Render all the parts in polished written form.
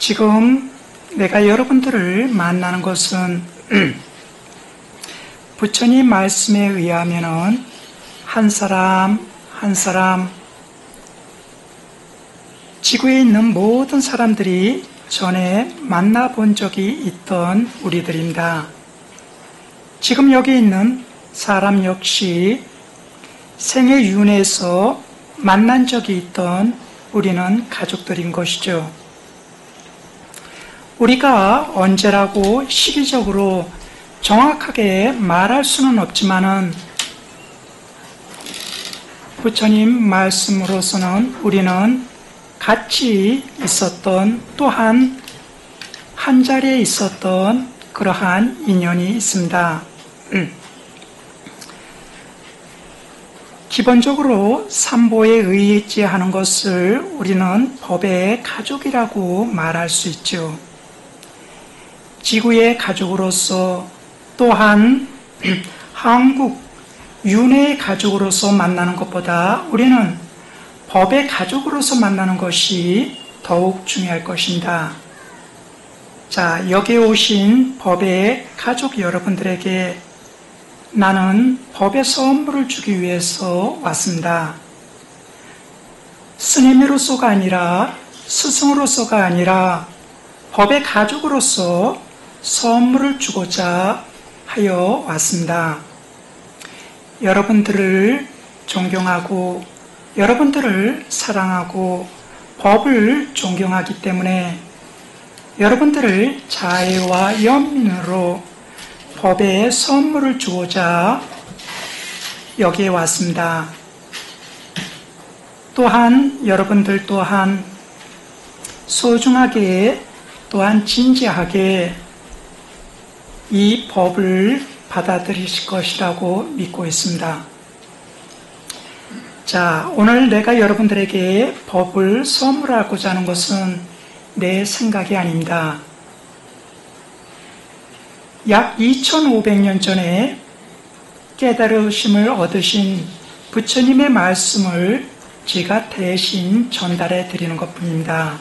지금 내가 여러분들을 만나는 것은 부처님 말씀에 의하면은 한 사람 한 사람 지구에 있는 모든 사람들이 전에 만나본 적이 있던 우리들입니다. 지금 여기 있는 사람 역시 생애 윤회에서 만난 적이 있던 우리는 가족들인 것이죠. 우리가 언제라고 시기적으로 정확하게 말할 수는 없지만은 부처님 말씀으로서는 우리는 같이 있었던, 또한 한 자리에 있었던 그러한 인연이 있습니다. 기본적으로 삼보에 의지하는 것을 우리는 법의 가족이라고 말할 수 있죠. 지구의 가족으로서, 또한 한국 윤회의 가족으로서 만나는 것보다 우리는 법의 가족으로서 만나는 것이 더욱 중요할 것입니다. 자, 여기에 오신 법의 가족 여러분들에게 나는 법의 선물을 주기 위해서 왔습니다. 스님으로서가 아니라, 스승으로서가 아니라 법의 가족으로서 선물을 주고자 하여 왔습니다. 여러분들을 존경하고 여러분들을 사랑하고 법을 존경하기 때문에 여러분들을 자애와 연민으로 법의 선물을 주고자 여기에 왔습니다. 또한 여러분들 또한 소중하게, 또한 진지하게 이 법을 받아들이실 것이라고 믿고 있습니다. 자, 오늘 내가 여러분들에게 법을 선물하고자 하는 것은 내 생각이 아닙니다. 약 2500년 전에 깨달으심을 얻으신 부처님의 말씀을 제가 대신 전달해 드리는 것뿐입니다.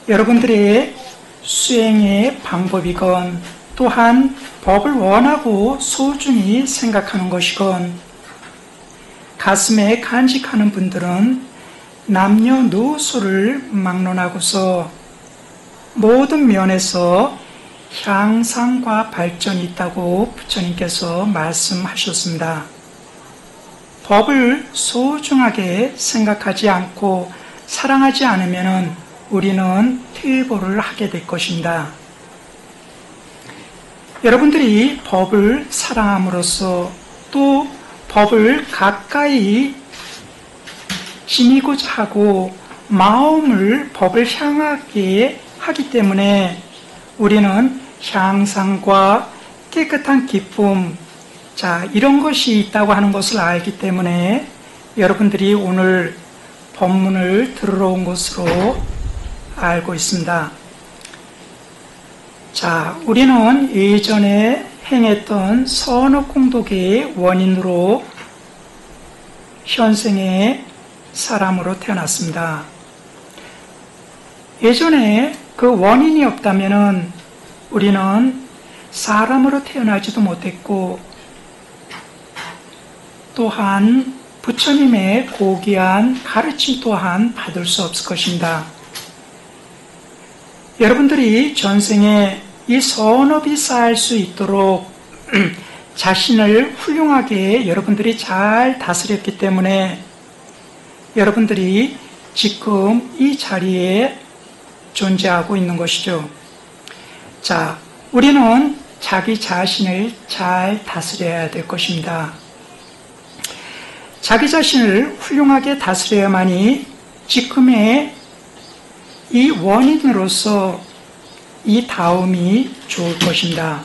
여러분들의 수행의 방법이건, 또한 법을 원하고 소중히 생각하는 것이건, 가슴에 간직하는 분들은 남녀노소를 막론하고서 모든 면에서 향상과 발전이 있다고 부처님께서 말씀하셨습니다. 법을 소중하게 생각하지 않고 사랑하지 않으면 우리는 퇴보를 하게 될 것입니다. 여러분들이 법을 사랑함으로써, 또 법을 가까이 지니고자 하고 마음을 법을 향하게 하기 때문에 우리는 향상과 깨끗한 기쁨, 자, 이런 것이 있다고 하는 것을 알기 때문에 여러분들이 오늘 법문을 들으러 온 것으로 알고 있습니다. 자, 우리는 예전에 행했던 선업공덕의 원인으로 현생의 사람으로 태어났습니다. 예전에 그 원인이 없다면 우리는 사람으로 태어나지도 못했고, 또한 부처님의 고귀한 가르침 또한 받을 수 없을 것입니다. 여러분들이 전생에 이 선업이 쌓일 수 있도록 자신을 훌륭하게 여러분들이 잘 다스렸기 때문에 여러분들이 지금 이 자리에 존재하고 있는 것이죠. 자, 우리는 자기 자신을 잘 다스려야 될 것입니다. 자기 자신을 훌륭하게 다스려야만이 지금의 이 원인으로서 이 다음이 좋을 것입니다.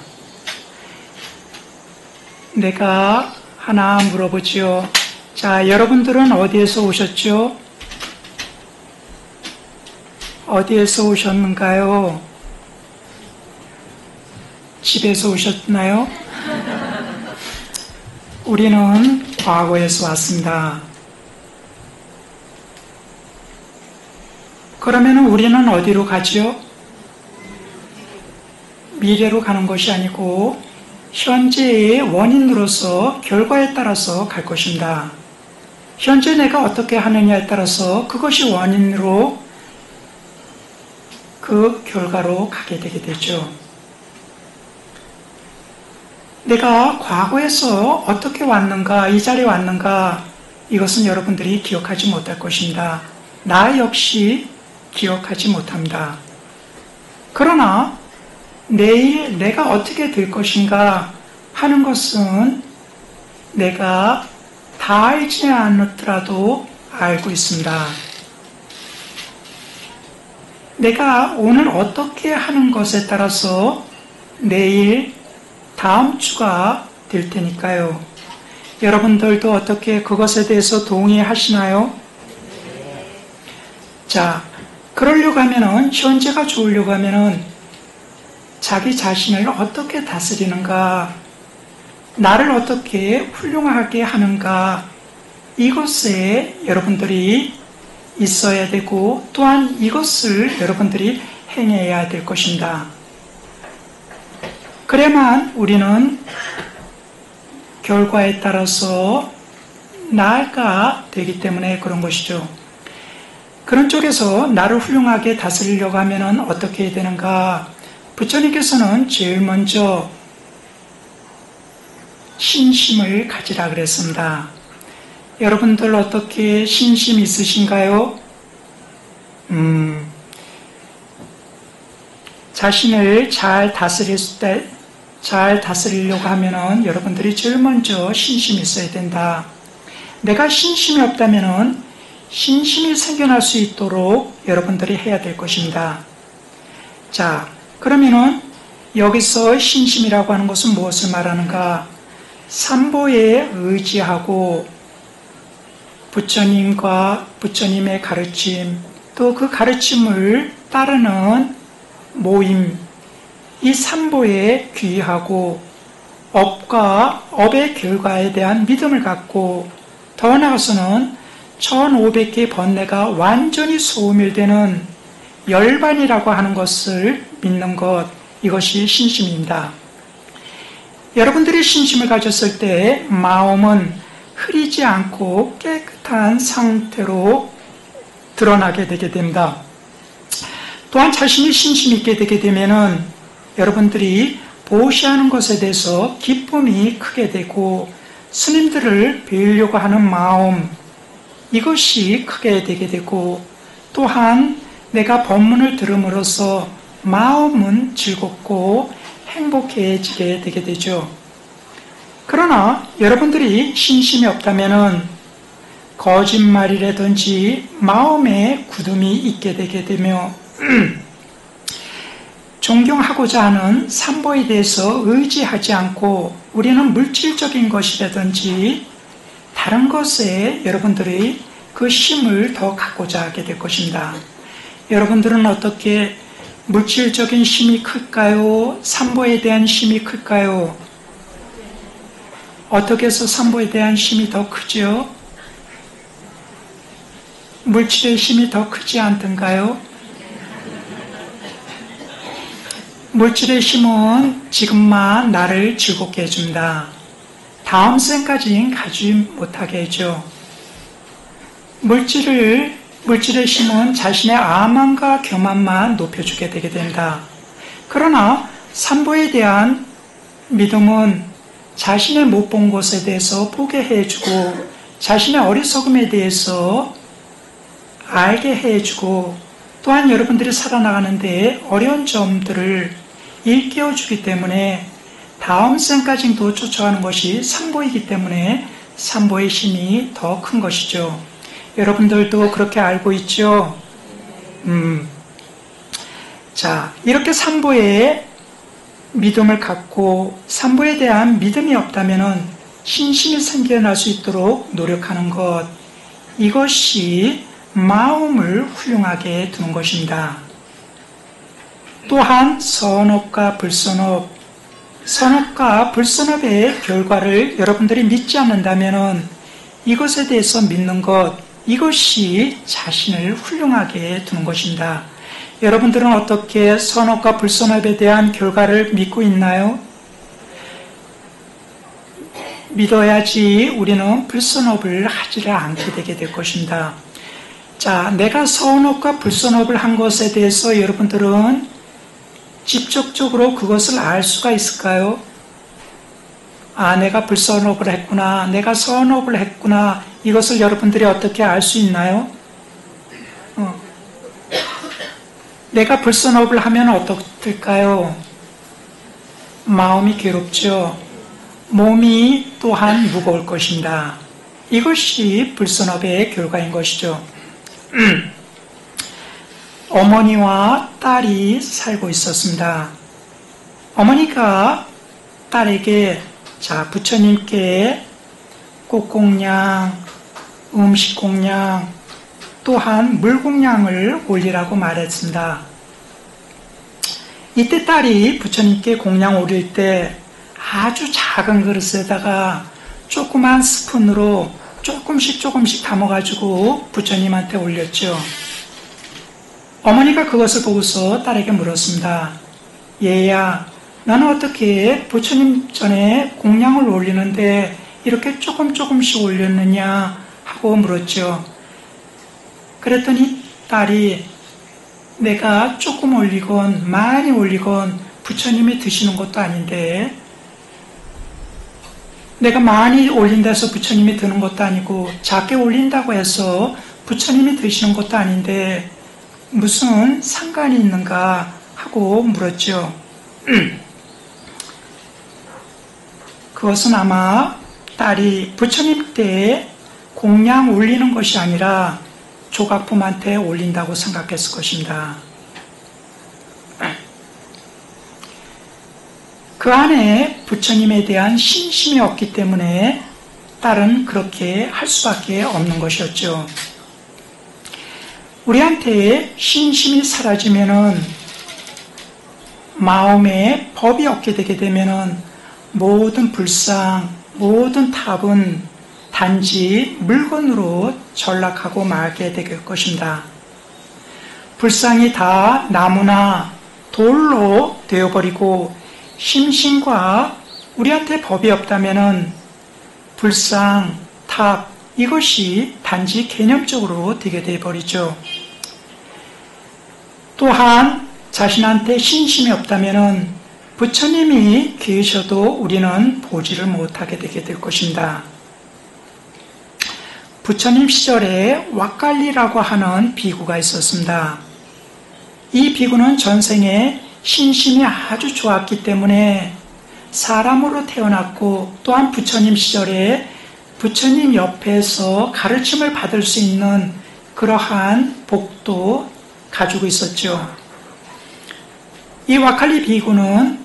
내가 하나 물어보지요. 자, 여러분들은 어디에서 오셨죠? 어디에서 오셨는가요? 집에서 오셨나요? 우리는 과거에서 왔습니다. 그러면 우리는 어디로 가지요? 미래로 가는 것이 아니고 현재의 원인으로서 결과에 따라서 갈 것입니다. 현재 내가 어떻게 하느냐에 따라서 그것이 원인으로 그 결과로 가게 되게 되죠. 내가 과거에서 어떻게 왔는가, 이 자리에 왔는가, 이것은 여러분들이 기억하지 못할 것입니다. 나 역시 기억하지 못합니다. 그러나 내일 내가 어떻게 될 것인가 하는 것은 내가 다 알지 않더라도 알고 있습니다. 내가 오늘 어떻게 하는 것에 따라서 내일 다음 주가 될 테니까요. 여러분들도 어떻게 그것에 대해서 동의하시나요? 자, 그러려고 하면은, 현재가 좋으려고 하면은 자기 자신을 어떻게 다스리는가, 나를 어떻게 훌륭하게 하는가, 이것에 여러분들이 있어야 되고, 또한 이것을 여러분들이 행해야 될 것입니다. 그래야만 우리는 결과에 따라서 나아가 되기 때문에 그런 것이죠. 그런 쪽에서 나를 훌륭하게 다스리려고 하면 어떻게 해야 되는가? 부처님께서는 제일 먼저 신심을 가지라 그랬습니다. 여러분들 어떻게 신심 있으신가요? 자신을 잘 다스리려고 하면은 여러분들이 제일 먼저 신심이 있어야 된다. 내가 신심이 없다면은 신심이 생겨날 수 있도록 여러분들이 해야 될 것입니다. 자, 그러면은 여기서 신심이라고 하는 것은 무엇을 말하는가? 삼보에 의지하고 부처님과 부처님의 가르침, 또 그 가르침을 따르는 모임, 이 삼보에 귀의하고 업과 업의 결과에 대한 믿음을 갖고 더 나아가서는 1500개의 번뇌가 완전히 소멸되는 열반이라고 하는 것을 믿는 것, 이것이 신심입니다. 여러분들이 신심을 가졌을 때 마음은 흐리지 않고 깨끗한 상태로 드러나게 되게 됩니다. 또한 자신이 신심 있게 되게 되면은 여러분들이 보시하는 것에 대해서 기쁨이 크게 되고 스님들을 배우려고 하는 마음, 이것이 크게 되게 되고, 또한 내가 법문을 들음으로써 마음은 즐겁고 행복해지게 되게 되죠. 그러나 여러분들이 신심이 없다면은 거짓말이라든지 마음에 굳음이 있게 되게 되며 존경하고자 하는 삼보에 대해서 의지하지 않고 우리는 물질적인 것이라든지 다른 것에 여러분들이 그 힘을 더 갖고자 하게 될 것입니다. 여러분들은 어떻게 물질적인 힘이 클까요? 삼보에 대한 힘이 클까요? 어떻게 해서 삼보에 대한 힘이 더 크죠? 물질의 힘이 더 크지 않던가요? 물질의 힘은 지금만 나를 즐겁게 해줍니다. 다음 생까지는 가지 못하게 해줘. 물질의 힘은 자신의 아만과 교만만 높여주게 되게 된다. 그러나 삼보에 대한 믿음은 자신의 못 본 것에 대해서 보게 해주고 자신의 어리석음에 대해서 알게 해주고 또한 여러분들이 살아나가는데 어려운 점들을 일깨워주기 때문에 다음 생까지도 쫓아가는 것이 삼보이기 때문에 삼보의 힘이 더 큰 것이죠. 여러분들도 그렇게 알고 있죠? 자, 이렇게 삼보에 믿음을 갖고 삼보에 대한 믿음이 없다면 신심이 생겨날 수 있도록 노력하는 것, 이것이 마음을 훌륭하게 두는 것입니다. 또한 선업과 불선업, 선업과 불선업의 결과를 여러분들이 믿지 않는다면 이것에 대해서 믿는 것, 이것이 자신을 훌륭하게 두는 것입니다. 여러분들은 어떻게 선업과 불선업에 대한 결과를 믿고 있나요? 믿어야지 우리는 불선업을 하지를 않게 되게 될 것입니다. 자, 내가 선업과 불선업을 한 것에 대해서 여러분들은 직접적으로 그것을 알 수가 있을까요? 아, 내가 불선업을 했구나, 내가 선업을 했구나, 이것을 여러분들이 어떻게 알 수 있나요? 내가 불선업을 하면 어떨까요? 마음이 괴롭죠. 몸이 또한 무거울 것입니다. 이것이 불선업의 결과인 것이죠. 어머니와 딸이 살고 있었습니다. 어머니가 딸에게 자, 부처님께 꽃공양, 음식공양, 또한 물공양을 올리라고 말했습니다. 이때 딸이 부처님께 공양 올릴 때 아주 작은 그릇에다가 조그만 스푼으로 조금씩 담아가지고 부처님한테 올렸죠. 어머니가 그것을 보고서 딸에게 물었습니다. 얘야, 너는 어떻게 부처님 전에 공양을 올리는데 이렇게 조금씩 올렸느냐 하고 물었죠. 그랬더니 딸이 내가 조금 올리건 많이 올리건 부처님이 드시는 것도 아닌데, 내가 많이 올린다 해서 부처님이 드는 것도 아니고 작게 올린다고 해서 부처님이 드시는 것도 아닌데 무슨 상관이 있는가 하고 물었죠. 그것은 아마 딸이 부처님 때 공양 올리는 것이 아니라 조각품한테 올린다고 생각했을 것입니다. 그 안에 부처님에 대한 신심이 없기 때문에 딸은 그렇게 할 수밖에 없는 것이었죠. 우리한테 신심이 사라지면은, 마음에 법이 없게 되게 되면은 모든 불상, 모든 탑은 단지 물건으로 전락하고 말게 될 것입니다. 불상이 다 나무나 돌로 되어버리고 심신과 우리한테 법이 없다면은 불상, 탑, 이것이 단지 개념적으로 되게 되어버리죠. 또한 자신한테 신심이 없다면은 부처님이 계셔도 우리는 보지를 못하게 되게 될 것입니다. 부처님 시절에 왁갈리라고 하는 비구가 있었습니다. 이 비구는 전생에 신심이 아주 좋았기 때문에 사람으로 태어났고, 또한 부처님 시절에 부처님 옆에서 가르침을 받을 수 있는 그러한 복도 가지고 있었죠. 이 왁갈리 비구는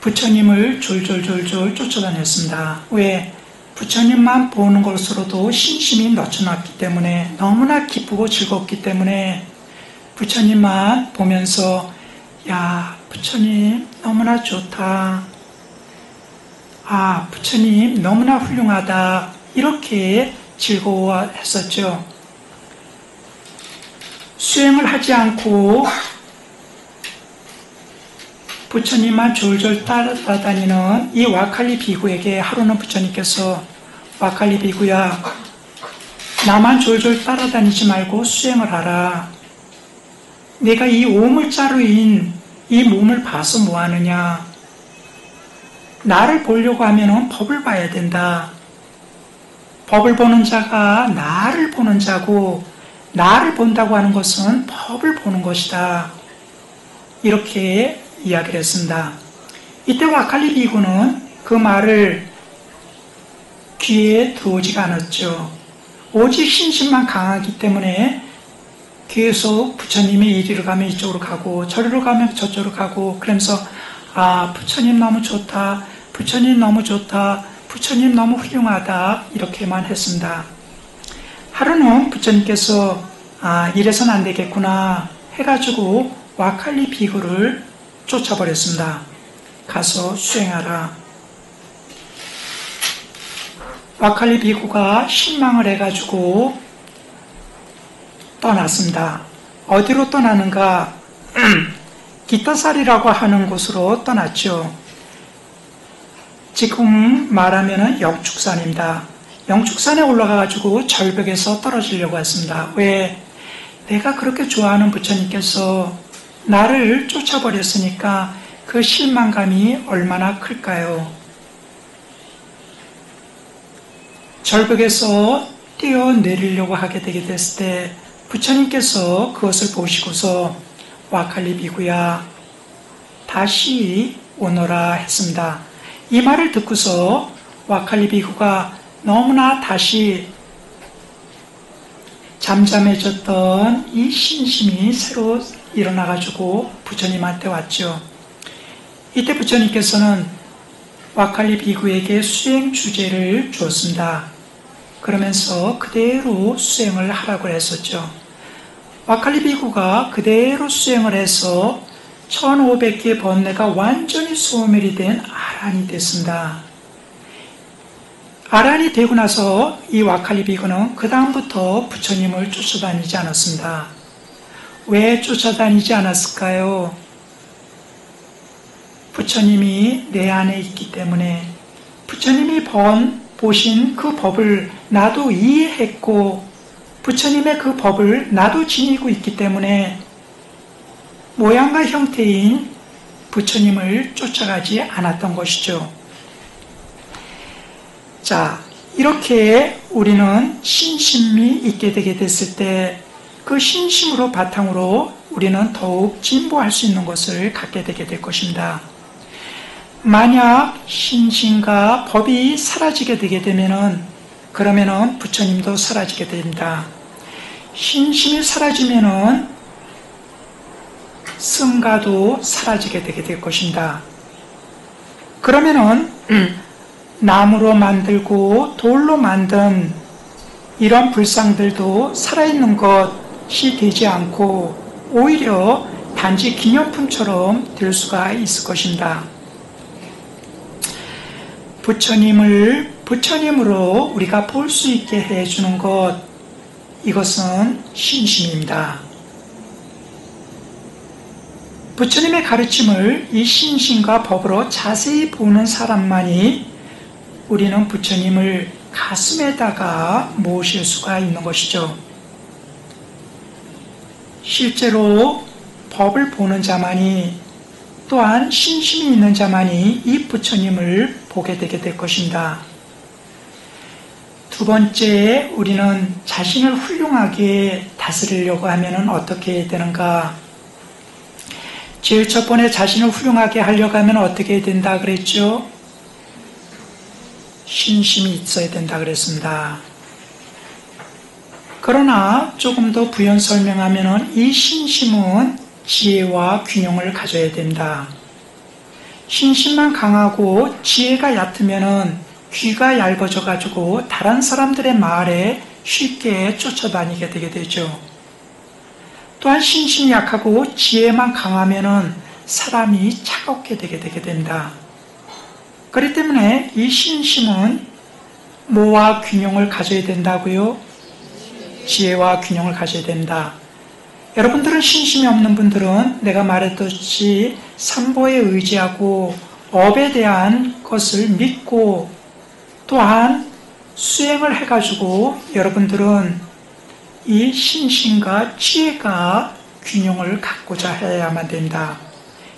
부처님을 졸졸 쫓아다녔습니다. 왜? 부처님만 보는 것으로도 신심이 넘쳐났기 때문에, 너무나 기쁘고 즐겁기 때문에 부처님만 보면서 야, 부처님 너무나 좋다, 아, 부처님 너무나 훌륭하다, 이렇게 즐거워했었죠. 수행을 하지 않고 부처님만 졸졸 따라다니는 이 왁갈리 비구에게 하루는 부처님께서 왁갈리 비구야, 나만 졸졸 따라다니지 말고 수행을 하라. 내가 이 오물자루인 이 몸을 봐서 뭐하느냐. 나를 보려고 하면 법을 봐야 된다. 법을 보는 자가 나를 보는 자고, 나를 본다고 하는 것은 법을 보는 것이다. 이렇게 이야기를 했습니다. 이때 왁갈리 비구는 그 말을 귀에 들어오지가 않았죠. 오직 신심만 강하기 때문에 계속 부처님이 이리로 가면 이쪽으로 가고, 저리로 가면 저쪽으로 가고, 그러면서 아, 부처님 너무 좋다, 부처님 너무 좋다, 부처님 너무 훌륭하다, 이렇게만 했습니다. 하루는 부처님께서 아, 이래서는 안 되겠구나 해가지고 왁갈리 비구를 쫓아버렸습니다. 가서 수행하라. 와칼리 비구가 실망을 해가지고 떠났습니다. 어디로 떠나는가? 기타살이라고 하는 곳으로 떠났죠. 지금 말하면 영축산입니다. 영축산에 올라가가지고 절벽에서 떨어지려고 했습니다. 왜? 내가 그렇게 좋아하는 부처님께서 나를 쫓아버렸으니까 그 실망감이 얼마나 클까요? 절벽에서 뛰어내리려고 하게 되게 됐을 때 부처님께서 그것을 보시고서 와칼리 비구야 다시 오너라 했습니다. 이 말을 듣고서 와칼리 비구가 너무나 다시 잠잠해졌던 이 신심이 새로 일어나가지고 부처님한테 왔죠. 이때 부처님께서는 와칼리 비구에게 수행 주제를 주었습니다. 그러면서 그대로 수행을 하라고 했었죠. 와칼리 비구가 그대로 수행을 해서 1500개의 번뇌가 완전히 소멸이 된 아란이 됐습니다. 아란이 되고 나서 이 와칼리 비구는 그 다음부터 부처님을 쫓아다니지 않았습니다. 왜 쫓아다니지 않았을까요? 부처님이 내 안에 있기 때문에, 부처님이 보신 그 법을 나도 이해했고 부처님의 그 법을 나도 지니고 있기 때문에 모양과 형태인 부처님을 쫓아가지 않았던 것이죠. 자, 이렇게 우리는 신심이 있게 되게 됐을 때 그 신심으로 바탕으로 우리는 더욱 진보할 수 있는 것을 갖게 되게 될 것입니다. 만약 신심과 법이 사라지게 되게 되면은 그러면은 부처님도 사라지게 됩니다. 신심이 사라지면은 승가도 사라지게 되게 될 것입니다. 그러면은 나무로 만들고 돌로 만든 이런 불상들도 살아있는 것이 되지 않고 오히려 단지 기념품처럼 될 수가 있을 것입니다. 부처님을 부처님으로 우리가 볼 수 있게 해주는 것, 이것은 신심입니다. 부처님의 가르침을 이 신심과 법으로 자세히 보는 사람만이 우리는 부처님을 가슴에다가 모실 수가 있는 것이죠. 실제로 법을 보는 자만이, 또한 신심이 있는 자만이 이 부처님을 보게 되게 될 것입니다. 두 번째, 우리는 자신을 훌륭하게 다스리려고 하면 어떻게 해야 되는가? 제일 첫 번째, 자신을 훌륭하게 하려고 하면 어떻게 해야 된다 그랬죠? 신심이 있어야 된다 그랬습니다. 그러나 조금 더 부연 설명하면 이 신심은 지혜와 균형을 가져야 됩니다. 신심만 강하고 지혜가 얕으면 귀가 얇아져 가지고 다른 사람들의 말에 쉽게 쫓아다니게 되게 되죠. 또한 신심이 약하고 지혜만 강하면 사람이 차갑게 되게 됩니다. 그렇기 때문에 이 신심은 뭐와 균형을 가져야 된다고요? 지혜와 균형을 가져야 된다. 여러분들은 신심이 없는 분들은 내가 말했듯이 삼보에 의지하고 업에 대한 것을 믿고 또한 수행을 해가지고 여러분들은 이 신심과 지혜가 균형을 갖고자 해야만 된다.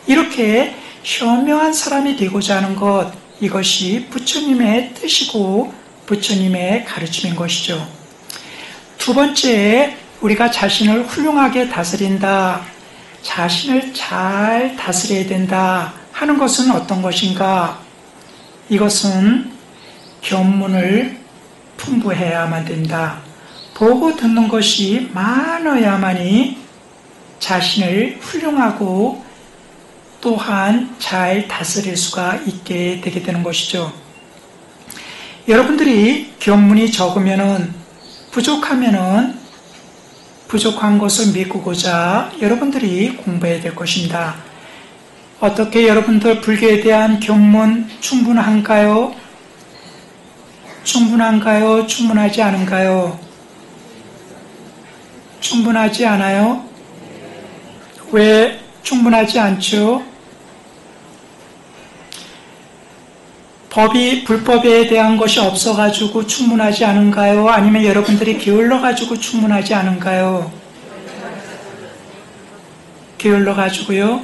이렇게 현명한 사람이 되고자 하는 것, 이것이 부처님의 뜻이고 부처님의 가르침인 것이죠. 두 번째, 우리가 자신을 훌륭하게 다스린다, 자신을 잘 다스려야 된다 하는 것은 어떤 것인가? 이것은 견문을 풍부해야만 된다. 보고 듣는 것이 많아야만이 자신을 훌륭하고 또한 잘 다스릴 수가 있게 되게 되는 것이죠. 여러분들이 견문이 적으면은, 부족하면은 부족한 것을 메꾸고자 여러분들이 공부해야 될 것입니다. 어떻게 여러분들 불교에 대한 견문 충분한가요? 충분한가요? 충분하지 않은가요? 충분하지 않아요? 왜 충분하지 않죠? 불법에 대한 것이 없어가지고 충분하지 않은가요? 아니면 여러분들이 게을러가지고 충분하지 않은가요? 게을러가지고요?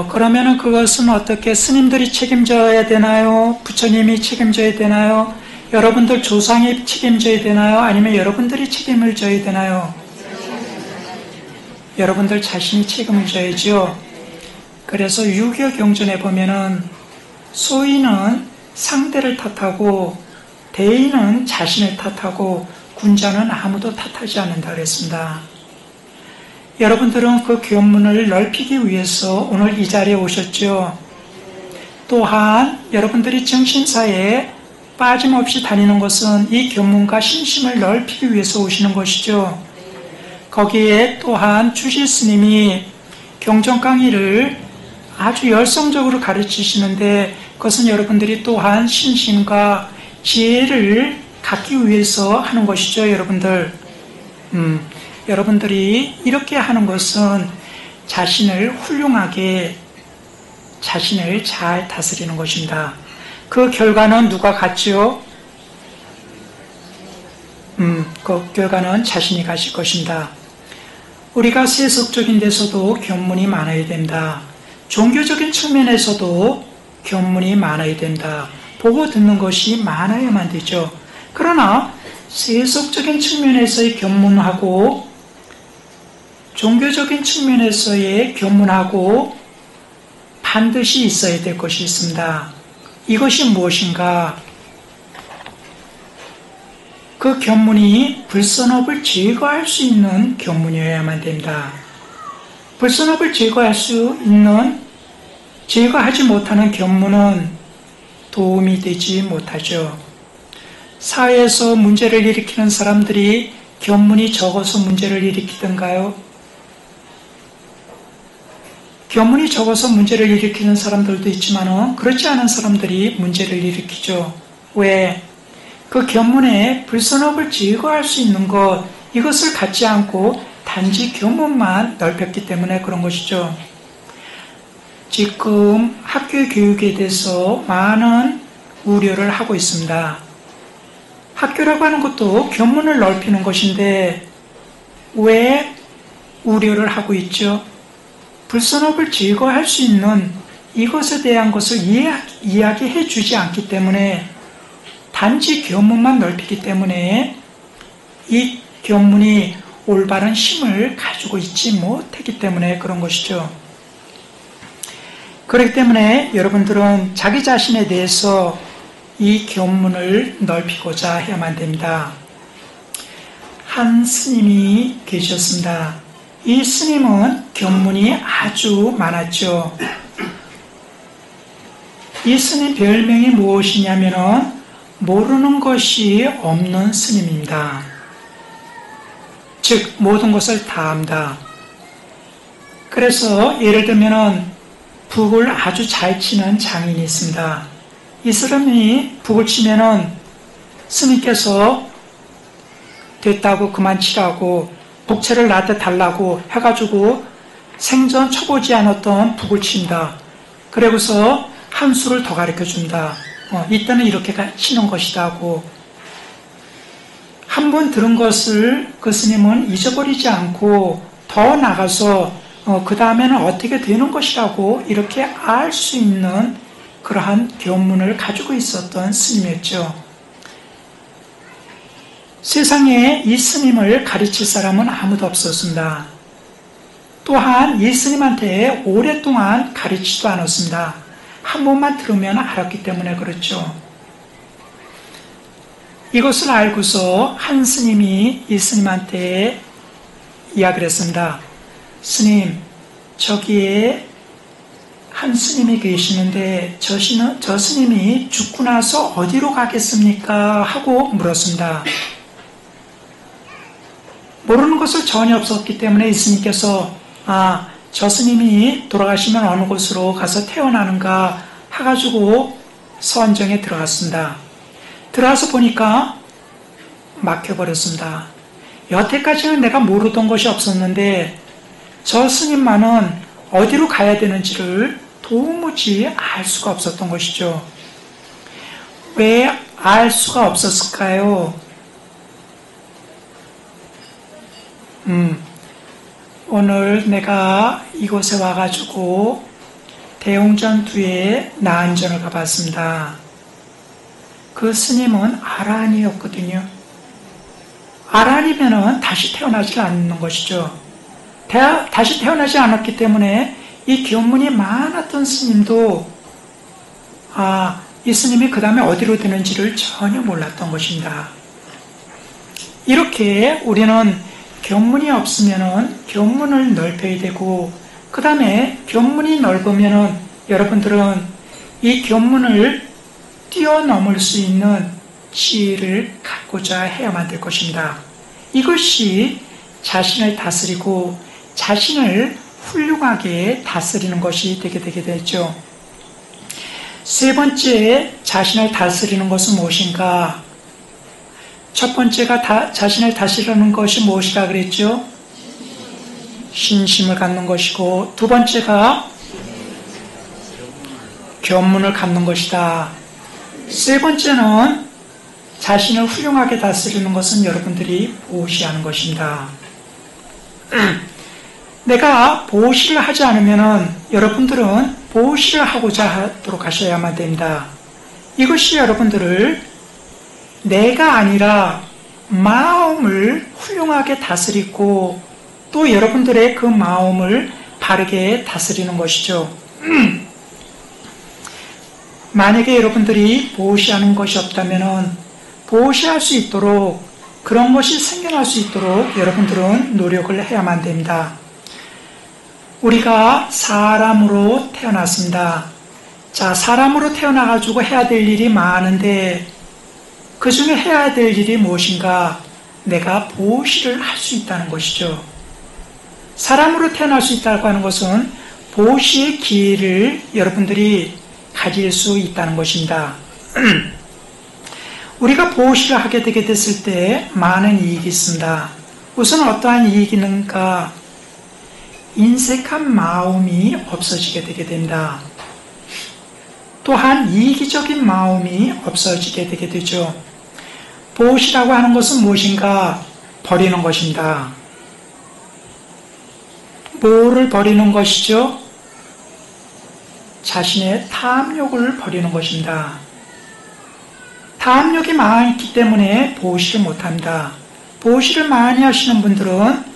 그러면은 그것은 어떻게 스님들이 책임져야 되나요? 부처님이 책임져야 되나요? 여러분들 조상이 책임져야 되나요? 아니면 여러분들이 책임을 져야 되나요? 여러분들 자신이 책임을 져야죠. 그래서 유교 경전에 보면은 소인은 상대를 탓하고 대인은 자신을 탓하고 군자는 아무도 탓하지 않는다 그랬습니다. 여러분들은 그 견문을 넓히기 위해서 오늘 이 자리에 오셨죠. 또한 여러분들이 정신사에 빠짐없이 다니는 것은 이 견문과 신심을 넓히기 위해서 오시는 것이죠. 거기에 또한 주실 스님이 경전 강의를 아주 열성적으로 가르치시는데 그것은 여러분들이 또한 신심과 지혜를 갖기 위해서 하는 것이죠. 여러분들이 이렇게 하는 것은 자신을 훌륭하게 자신을 잘 다스리는 것입니다. 그 결과는 누가 갖죠? 그 결과는 자신이 가질 것입니다. 우리가 세속적인 데서도 견문이 많아야 된다. 종교적인 측면에서도 견문이 많아야 된다. 보고 듣는 것이 많아야만 되죠. 그러나 세속적인 측면에서의 견문하고 종교적인 측면에서의 견문하고 반드시 있어야 될 것이 있습니다. 이것이 무엇인가? 그 견문이 불선업을 제거할 수 있는 견문이어야만 됩니다. 불선업을 제거하지 못하는 견문은 도움이 되지 못하죠. 사회에서 문제를 일으키는 사람들이 견문이 적어서 문제를 일으키던가요? 견문이 적어서 문제를 일으키는 사람들도 있지만 그렇지 않은 사람들이 문제를 일으키죠. 왜? 그 견문에 불선업을 제거할 수 있는 것, 이것을 갖지 않고 단지 견문만 넓혔기 때문에 그런 것이죠. 지금 학교 교육에 대해서 많은 우려를 하고 있습니다. 학교라고 하는 것도 견문을 넓히는 것인데 왜 우려를 하고 있죠? 불선업을 제거할 수 있는 이것에 대한 것을 이야기해 주지 않기 때문에 단지 견문만 넓히기 때문에 이 견문이 올바른 힘을 가지고 있지 못하기 때문에 그런 것이죠. 그렇기 때문에 여러분들은 자기 자신에 대해서 이 견문을 넓히고자 해야만 됩니다. 한 스님이 계셨습니다. 이 스님은 견문이 아주 많았죠. 이 스님 별명이 무엇이냐면은 모르는 것이 없는 스님입니다. 즉 모든 것을 다 압니다. 그래서 예를 들면은 북을 아주 잘 치는 장인이 있습니다. 이 사람이 북을 치면은 스님께서 됐다고 그만 치라고 북채를 나한테 달라고 해가지고 생전 쳐보지 않았던 북을 칩니다. 그러고서 한 수를 더 가르쳐줍니다. 이때는 이렇게 치는 것이다 하고 한 번 들은 것을 그 스님은 잊어버리지 않고 더 나가서 그 다음에는 어떻게 되는 것이라고 이렇게 알 수 있는 그러한 견문을 가지고 있었던 스님이었죠. 세상에 이 스님을 가르칠 사람은 아무도 없었습니다. 또한 이 스님한테 오랫동안 가르치지도 않았습니다. 한 번만 들으면 알았기 때문에 그렇죠. 이것을 알고서 한 스님이 이 스님한테 이야기를 했습니다. 스님, 저기에 한 스님이 계시는데 저 스님이 죽고 나서 어디로 가겠습니까? 하고 물었습니다. 모르는 것을 전혀 없었기 때문에 이 스님께서 저 스님이 돌아가시면 어느 곳으로 가서 태어나는가 해가지고 서원정에 들어갔습니다. 들어와서 보니까 막혀버렸습니다. 여태까지는 내가 모르던 것이 없었는데 저 스님만은 어디로 가야 되는지를 도무지 알 수가 없었던 것이죠. 왜 알 수가 없었을까요? 오늘 내가 이곳에 와가지고 대웅전투에 나안전을 가봤습니다. 그 스님은 아란이었거든요. 아란이면은 다시 태어나지 않는 것이죠. 다시 태어나지 않았기 때문에 이 견문이 많았던 스님도 이 스님이 그 다음에 어디로 되는지를 전혀 몰랐던 것입니다. 이렇게 우리는 견문이 없으면은 견문을 넓혀야 되고, 그 다음에 견문이 넓으면은 여러분들은 이 견문을 뛰어넘을 수 있는 지혜를 갖고자 해야만 될 것입니다. 이것이 자신을 다스리고 자신을 훌륭하게 다스리는 것이 되게 되죠. 세 번째, 자신을 다스리는 것은 무엇인가? 첫 번째가 자신을 다스리는 것이 무엇이라 그랬죠? 신심을 갖는 것이고, 두 번째가 견문을 갖는 것이다. 세 번째는 자신을 훌륭하게 다스리는 것은 여러분들이 보시하는 것입니다. 내가 보시를 하지 않으면 여러분들은 보시를 하고자 하도록 하셔야만 됩니다. 이것이 여러분들을 내가 아니라 마음을 훌륭하게 다스리고 또 여러분들의 그 마음을 바르게 다스리는 것이죠. 만약에 여러분들이 보시하는 것이 없다면 보시할 수 있도록, 그런 것이 생겨날 수 있도록 여러분들은 노력을 해야만 됩니다. 우리가 사람으로 태어났습니다. 자, 사람으로 태어나가지고 해야 될 일이 많은데 그 중에 해야 될 일이 무엇인가? 내가 보시를 할 수 있다는 것이죠. 사람으로 태어날 수 있다고 하는 것은 보시의 기회를 여러분들이 가질 수 있다는 것입니다. 우리가 보시를 하게 되게 됐을 때 많은 이익이 있습니다. 우선 어떠한 이익이 있는가? 인색한 마음이 없어지게 되게 됩니다. 또한 이기적인 마음이 없어지게 되게 되죠. 보시라고 하는 것은 무엇인가? 버리는 것입니다. 뭐를 버리는 것이죠? 자신의 탐욕을 버리는 것입니다. 탐욕이 많기 때문에 보시를 못합니다. 보시를 많이 하시는 분들은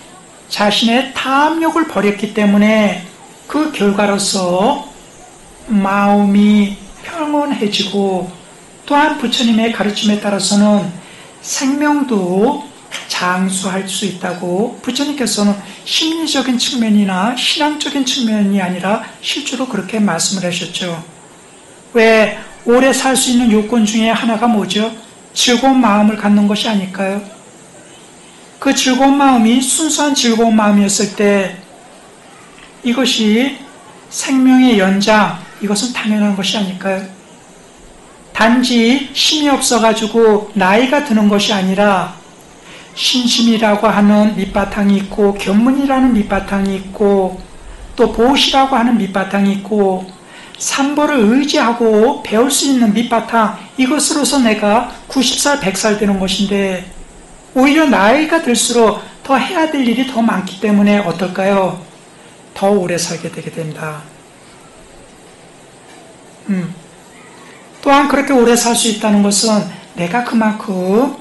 자신의 탐욕을 버렸기 때문에 그 결과로서 마음이 평온해지고, 또한 부처님의 가르침에 따라서는 생명도 장수할 수 있다고 부처님께서는 심리적인 측면이나 신앙적인 측면이 아니라 실제로 그렇게 말씀을 하셨죠. 왜 오래 살 수 있는 요건 중에 하나가 뭐죠? 즐거운 마음을 갖는 것이 아닐까요? 그 즐거운 마음이 순수한 즐거운 마음이었을 때 이것이 생명의 연장, 이것은 당연한 것이 아닐까요? 단지 힘이 없어가지고 나이가 드는 것이 아니라 신심이라고 하는 밑바탕이 있고, 견문이라는 밑바탕이 있고, 또 보시라고 하는 밑바탕이 있고, 삼보를 의지하고 배울 수 있는 밑바탕, 이것으로서 내가 90살, 100살 되는 것인데, 오히려 나이가 들수록 더 해야 될 일이 더 많기 때문에 어떨까요? 더 오래 살게 되게 됩니다. 또한 그렇게 오래 살 수 있다는 것은 내가 그만큼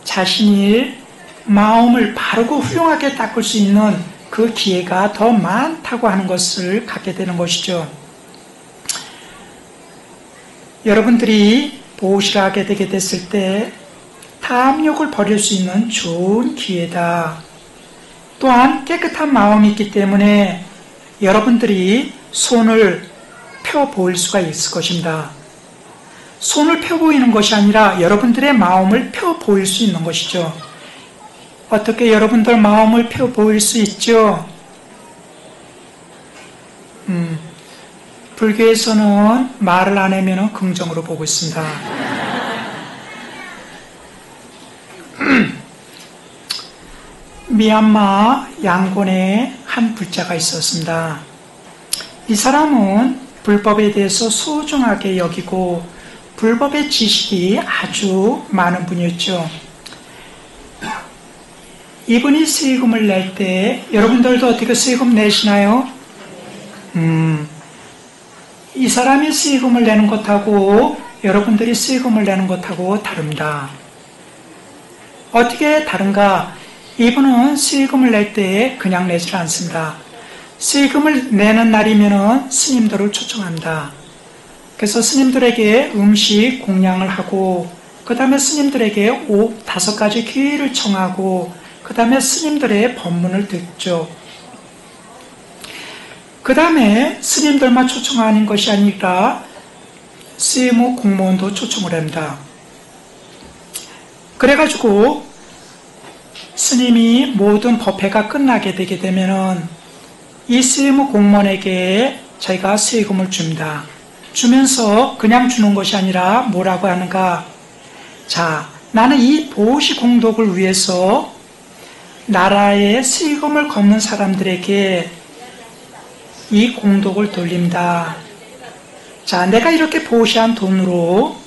자신이 마음을 바르고 훌륭하게 닦을 수 있는 그 기회가 더 많다고 하는 것을 갖게 되는 것이죠. 여러분들이 보시를 하게 되게 됐을 때 탐욕을 버릴 수 있는 좋은 기회다. 또한 깨끗한 마음이 있기 때문에 여러분들이 손을 펴 보일 수가 있을 것입니다. 손을 펴 보이는 것이 아니라 여러분들의 마음을 펴 보일 수 있는 것이죠. 어떻게 여러분들 마음을 펴 보일 수 있죠? 불교에서는 말을 안 하면 긍정으로 보고 있습니다. 미얀마 양곤에 한 불자가 있었습니다. 이 사람은 불법에 대해서 소중하게 여기고 불법의 지식이 아주 많은 분이었죠. 이분이 세금을 낼 때 여러분들도 어떻게 세금 내시나요? 이 사람이 세금을 내는 것하고 여러분들이 세금을 내는 것하고 다릅니다. 어떻게 다른가? 이분은 세금을 낼 때 그냥 내질 않습니다. 세금을 내는 날이면 스님들을 초청합니다. 그래서 스님들에게 음식 공양을 하고 그 다음에 스님들에게 5가지 기회를 청하고 그 다음에 스님들의 법문을 듣죠. 그 다음에 스님들만 초청하는 것이 아니라 세무 공무원도 초청을 합니다. 그래가지고 스님이 모든 법회가 끝나게 되게 되면은 이 세무 공무원에게 저희가 세금을 줍니다. 주면서 그냥 주는 것이 아니라 뭐라고 하는가? 자, 나는 이 보시 공덕을 위해서 나라에 세금을 걷는 사람들에게 이 공덕을 돌립니다. 자, 내가 이렇게 보시한 돈으로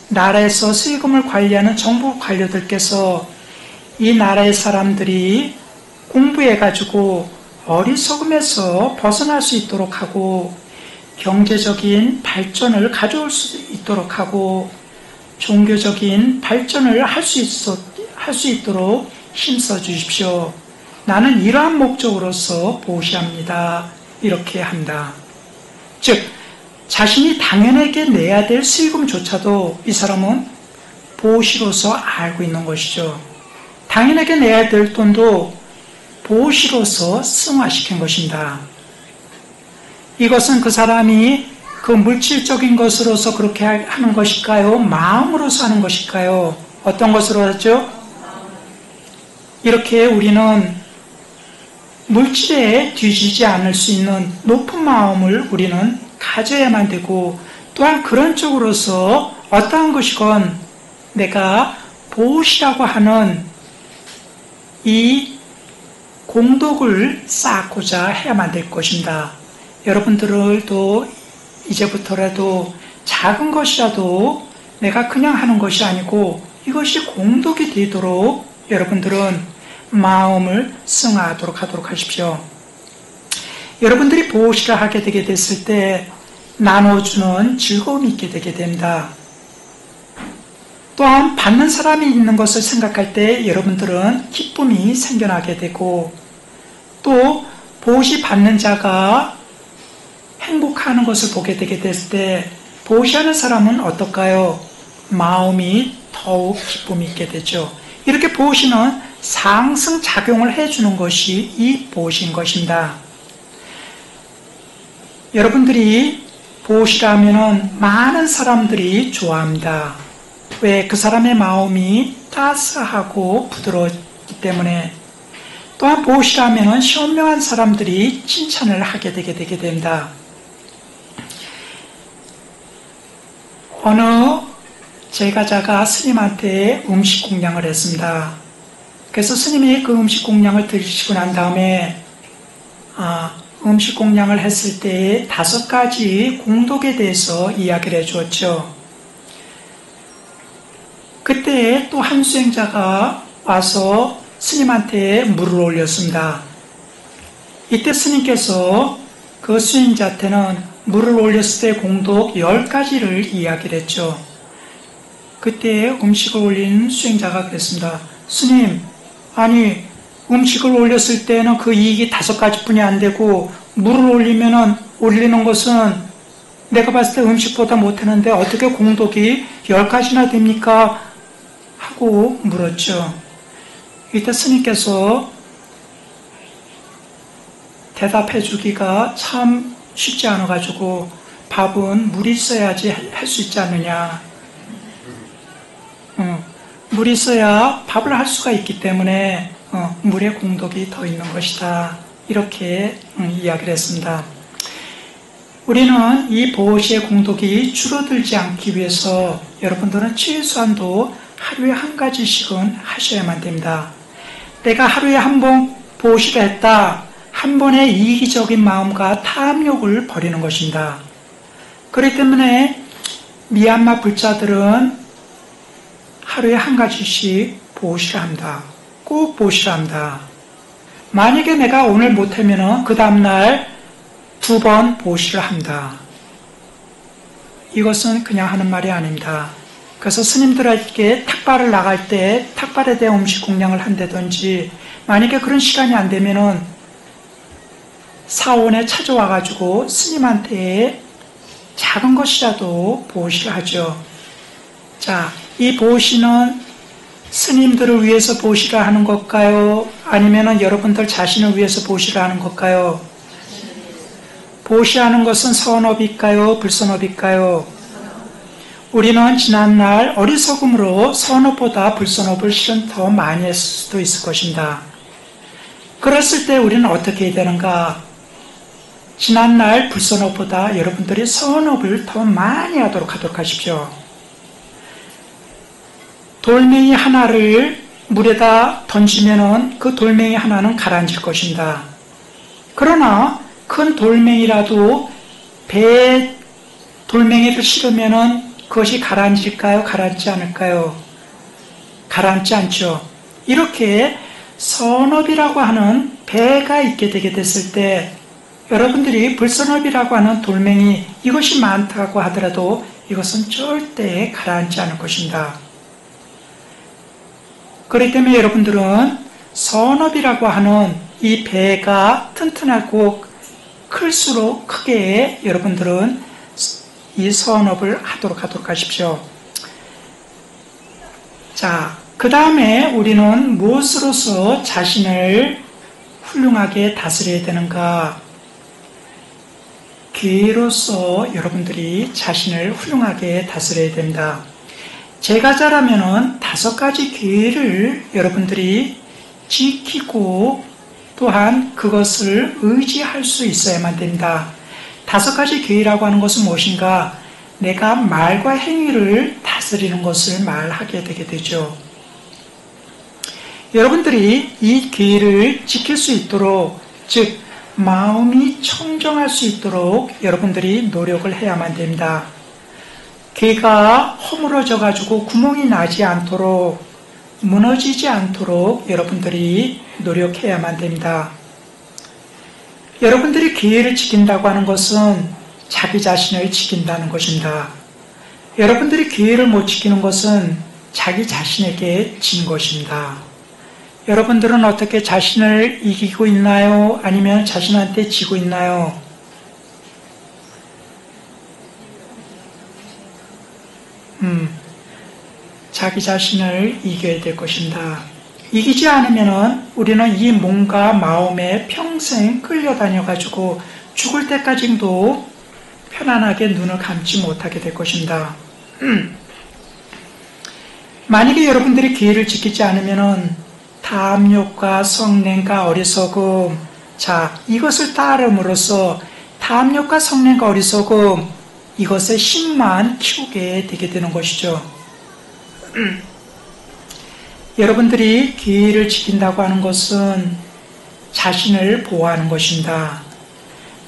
나라에서 세금을 관리하는 정부 관료들께서 이 나라의 사람들이 공부해가지고 어리석음에서 벗어날 수 있도록 하고 경제적인 발전을 가져올 수 있도록 하고 종교적인 발전을 할 수 있도록 힘써 주십시오. 나는 이러한 목적으로서 보시합니다. 이렇게 한다. 즉 자신이 당연하게 내야 될 세금조차도 이 사람은 보시로서 알고 있는 것이죠. 당연하게 내야 될 돈도 보시로서 승화시킨 것입니다. 이것은 그 사람이 그 물질적인 것으로서 그렇게 하는 것일까요? 마음으로서 하는 것일까요? 어떤 것으로 하죠? 이렇게 우리는 물질에 뒤지지 않을 수 있는 높은 마음을 우리는 가져야만 되고 또한 그런 쪽으로서 어떠한 것이건 내가 보시라고 하는 이 공덕을 쌓고자 해야만 될 것입니다. 여러분들도 이제부터라도 작은 것이라도 내가 그냥 하는 것이 아니고 이것이 공덕이 되도록 여러분들은 마음을 승화하도록 하도록 하십시오. 여러분들이 보시를 하게 되게 됐을 때 나눠주는 즐거움이 있게 되게 됩니다. 또한 받는 사람이 있는 것을 생각할 때 여러분들은 기쁨이 생겨나게 되고 또 보시 받는 자가 행복하는 것을 보게 되게 됐을 때 보시하는 사람은 어떨까요? 마음이 더욱 기쁨이 있게 되죠. 이렇게 보시는 상승작용을 해주는 것이 이 보시인 것입니다. 여러분들이 보시라면은 많은 사람들이 좋아합니다. 왜? 그 사람의 마음이 따스하고 부드럽기 때문에. 또한 보시라면은 현명한 사람들이 칭찬을 하게 되게 됩니다. 어느 제가자가 스님한테 음식 공양을 했습니다. 그래서 스님이 그 음식 공양을 드시고 난 다음에 음식 공양을 했을 때 5가지 공덕에 대해서 이야기를 해주었죠. 그때 또 한 수행자가 와서 스님한테 물을 올렸습니다. 이때 스님께서 그 수행자한테는 물을 올렸을 때 공덕 10가지를 이야기를 했죠. 그때 음식을 올린 수행자가 그랬습니다. 스님, 아니 음식을 올렸을 때는 그 이익이 5가지뿐이 안 되고 물을 올리는 것은 내가 봤을 때 음식보다 못하는데 어떻게 공덕이 10가지나 됩니까? 하고 물었죠. 이때 스님께서 대답해 주기가 참 쉽지 않아가지고 밥은 물이 있어야지 할 수 있지 않느냐. 물이 있어야 밥을 할 수가 있기 때문에 물의 공덕이 더 있는 것이다. 이렇게 이야기를 했습니다. 우리는 이 보시의 공덕이 줄어들지 않기 위해서 여러분들은 최소한도 하루에 1가지씩은 하셔야만 됩니다. 내가 하루에 한 번 보시라 했다. 한 번의 이기적인 마음과 탐욕을 버리는 것입니다. 그렇기 때문에 미얀마 불자들은 하루에 한 가지씩 보시라 합니다. 꼭 보시라 합니다. 만약에 내가 오늘 못하면 그 다음날 2번 보시라 합니다. 이것은 그냥 하는 말이 아닙니다. 그래서 스님들에게 탁발을 나갈 때 탁발에 대한 음식 공양을 한다든지 만약에 그런 시간이 안 되면은 사원에 찾아와가지고 스님한테 작은 것이라도 보시라 하죠. 자, 이 보시는 스님들을 위해서 보시라 하는 것일까요? 아니면은 여러분들 자신을 위해서 보시라 하는 것일까요? 보시하는 것은 선업일까요? 불선업일까요? 우리는 지난날 어리석음으로 선업보다 불선업을 실은 더 많이 했을 수도 있을 것입니다. 그랬을 때 우리는 어떻게 해야 되는가? 지난날 불선업보다 여러분들이 선업을 더 많이 하도록 하십시오. 돌멩이 하나를 물에다 던지면은 그 돌멩이 하나는 가라앉을 것입니다. 그러나 큰 돌멩이라도 배에 돌멩이를 실으면은 그것이 가라앉을까요? 가라앉지 않을까요? 가라앉지 않죠. 이렇게 선업이라고 하는 배가 있게 되게 됐을 때 여러분들이 불선업이라고 하는 돌멩이 이것이 많다고 하더라도 이것은 절대 가라앉지 않을 것입니다. 그렇기 때문에 여러분들은 선업이라고 하는 이 배가 튼튼하고 클수록 크게 여러분들은 이 선업을 하도록 하십시오. 자, 그 다음에 우리는 무엇으로서 자신을 훌륭하게 다스려야 되는가? 기회로서 여러분들이 자신을 훌륭하게 다스려야 됩니다. 제가 자라면은 5가지 기회를 여러분들이 지키고 또한 그것을 의지할 수 있어야만 됩니다. 5가지 기회라고 하는 것은 무엇인가? 내가 말과 행위를 다스리는 것을 말하게 되게 되죠. 여러분들이 이 기회를 지킬 수 있도록, 즉 마음이 청정할 수 있도록 여러분들이 노력을 해야만 됩니다. 귀가 허물어져 가지고 구멍이 나지 않도록, 무너지지 않도록 여러분들이 노력해야만 됩니다. 여러분들이 기회를 지킨다고 하는 것은 자기 자신을 지킨다는 것입니다. 여러분들이 기회를 못 지키는 것은 자기 자신에게 진 것입니다. 여러분들은 어떻게 자신을 이기고 있나요? 아니면 자신한테 지고 있나요? 자기 자신을 이겨야 될 것입니다. 이기지 않으면 우리는 이 몸과 마음에 평생 끌려다녀가지고 죽을 때까지도 편안하게 눈을 감지 못하게 될 것입니다. 만약에 여러분들이 기회를 지키지 않으면 탐욕과 성냄과 어리석음, 자, 이것을 따름으로써 탐욕과 성냄과 어리석음, 이것의 힘만 키우게 되게 되는 것이죠. 여러분들이 기회를 지킨다고 하는 것은 자신을 보호하는 것입니다.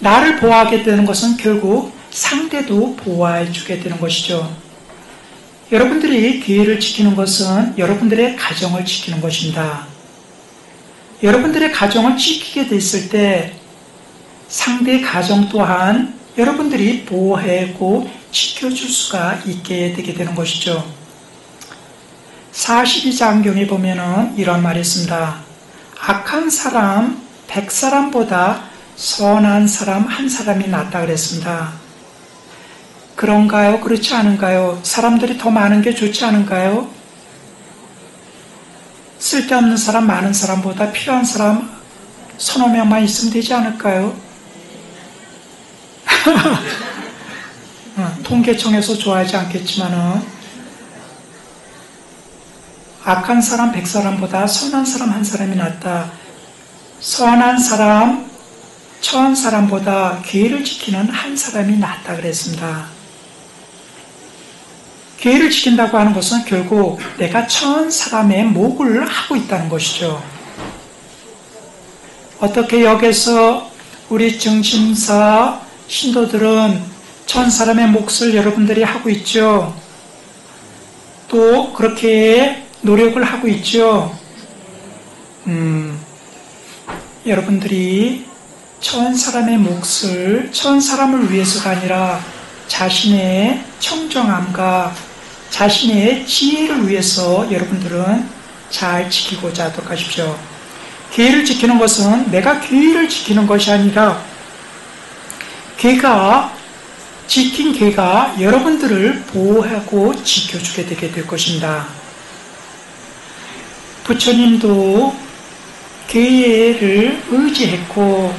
나를 보호하게 되는 것은 결국 상대도 보호해 주게 되는 것이죠. 여러분들이 기회를 지키는 것은 여러분들의 가정을 지키는 것입니다. 여러분들의 가정을 지키게 됐을 때 상대 가정 또한 여러분들이 보호하고 지켜줄 수가 있게 되게 되는 것이죠. 42장경에 보면은 이런 말이 있습니다. 악한 사람 100사람보다 선한 사람 1사람이 낫다 그랬습니다. 그런가요? 그렇지 않은가요? 사람들이 더 많은 게 좋지 않은가요? 쓸데없는 사람 많은 사람보다 필요한 사람 서너 명만 있으면 되지 않을까요? 통계청에서 좋아하지 않겠지만은 악한 사람 100사람보다 선한 사람 1사람이 낫다. 선한 사람 1000사람보다 기회를 지키는 1사람이 낫다 그랬습니다. 기회를 지킨다고 하는 것은 결국 내가 1000사람의 목을 하고 있다는 것이죠. 어떻게 여기서 우리 증심사 신도들은 1000사람의 몫을 여러분들이 하고 있죠. 또 그렇게 노력을 하고 있죠. 여러분들이 1000사람의 몫을 1000사람을 위해서가 아니라 자신의 청정함과 자신의 지혜를 위해서 여러분들은 잘 지키고자 하도록 하십시오. 계율을 지키는 것은 내가 계율을 지키는 것이 아니라 지킨 계가 여러분들을 보호하고 지켜주게 되게 될 것입니다. 부처님도 계를 의지했고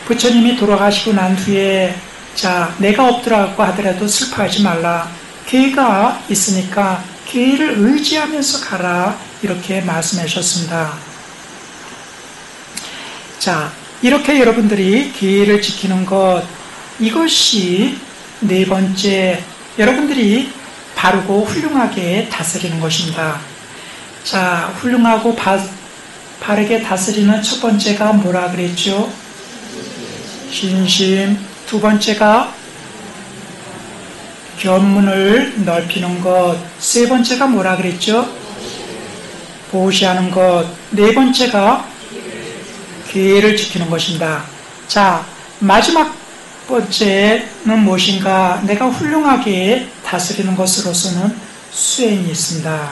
부처님이 돌아가시고 난 뒤에 자, 내가 없더라고 하더라도 슬퍼하지 말라. 계가 있으니까 계를 의지하면서 가라. 이렇게 말씀하셨습니다. 자, 이렇게 여러분들이 계를 지키는 것, 이것이 네 번째, 여러분들이 바르고 훌륭하게 다스리는 것입니다. 자, 훌륭하고 바르게 다스리는 첫 번째가 뭐라 그랬죠? 신심. 두 번째가 견문을 넓히는 것. 세 번째가 뭐라 그랬죠? 보시하는 것. 네 번째가 계를 지키는 것입니다. 자, 마지막 번째는 무엇인가? 내가 훌륭하게 다스리는 것으로서는 수행이 있습니다.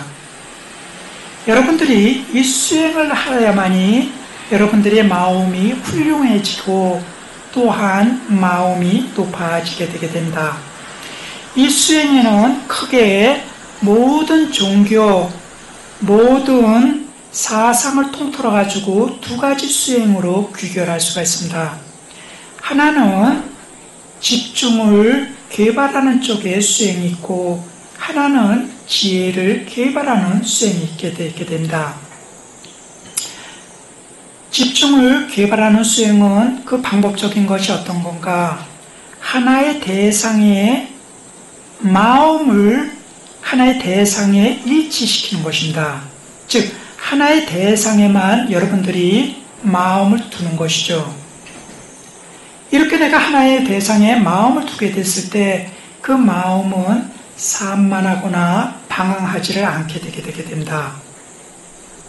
여러분들이 이 수행을 하야만이 여러분들의 마음이 훌륭해지고 또한 마음이 높아지게 되게 된다. 이 수행에는 크게 모든 종교, 모든 사상을 통틀어 가지고 두 가지 수행으로 귀결할 수가 있습니다. 하나는 집중을 개발하는 쪽에 수행이 있고 하나는 지혜를 개발하는 수행이 있게 되게 된다. 집중을 개발하는 수행은 그 방법적인 것이 어떤 건가? 하나의 대상의 마음을 하나의 대상에 일치시키는 것입니다. 즉 하나의 대상에만 여러분들이 마음을 두는 것이죠. 이렇게 내가 하나의 대상에 마음을 두게 됐을 때 그 마음은 산만하거나 방황하지를 않게 되게 됩니다.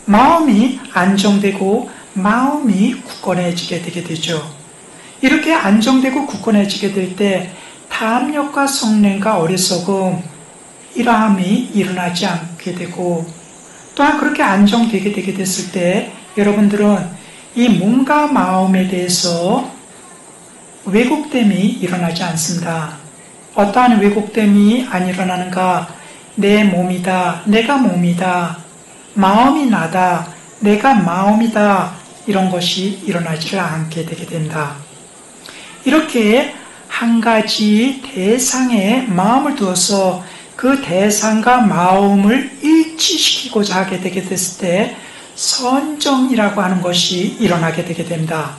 마음이 안정되고 마음이 굳건해지게 되게 되죠. 이렇게 안정되고 굳건해지게 될 때 탐욕과 성냄과 어리석음 이러함이 일어나지 않게 되고 또한 그렇게 안정되게 되게 됐을 때 여러분들은 이 몸과 마음에 대해서 왜곡됨이 일어나지 않습니다. 어떠한 왜곡됨이 안 일어나는가? 내 몸이다, 내가 몸이다, 마음이 나다, 내가 마음이다, 이런 것이 일어나지를 않게 되게 된다. 이렇게 한 가지 대상에 마음을 두어서 그 대상과 마음을 일치시키고자 하게 되게 됐을 때 선정이라고 하는 것이 일어나게 되게 됩니다.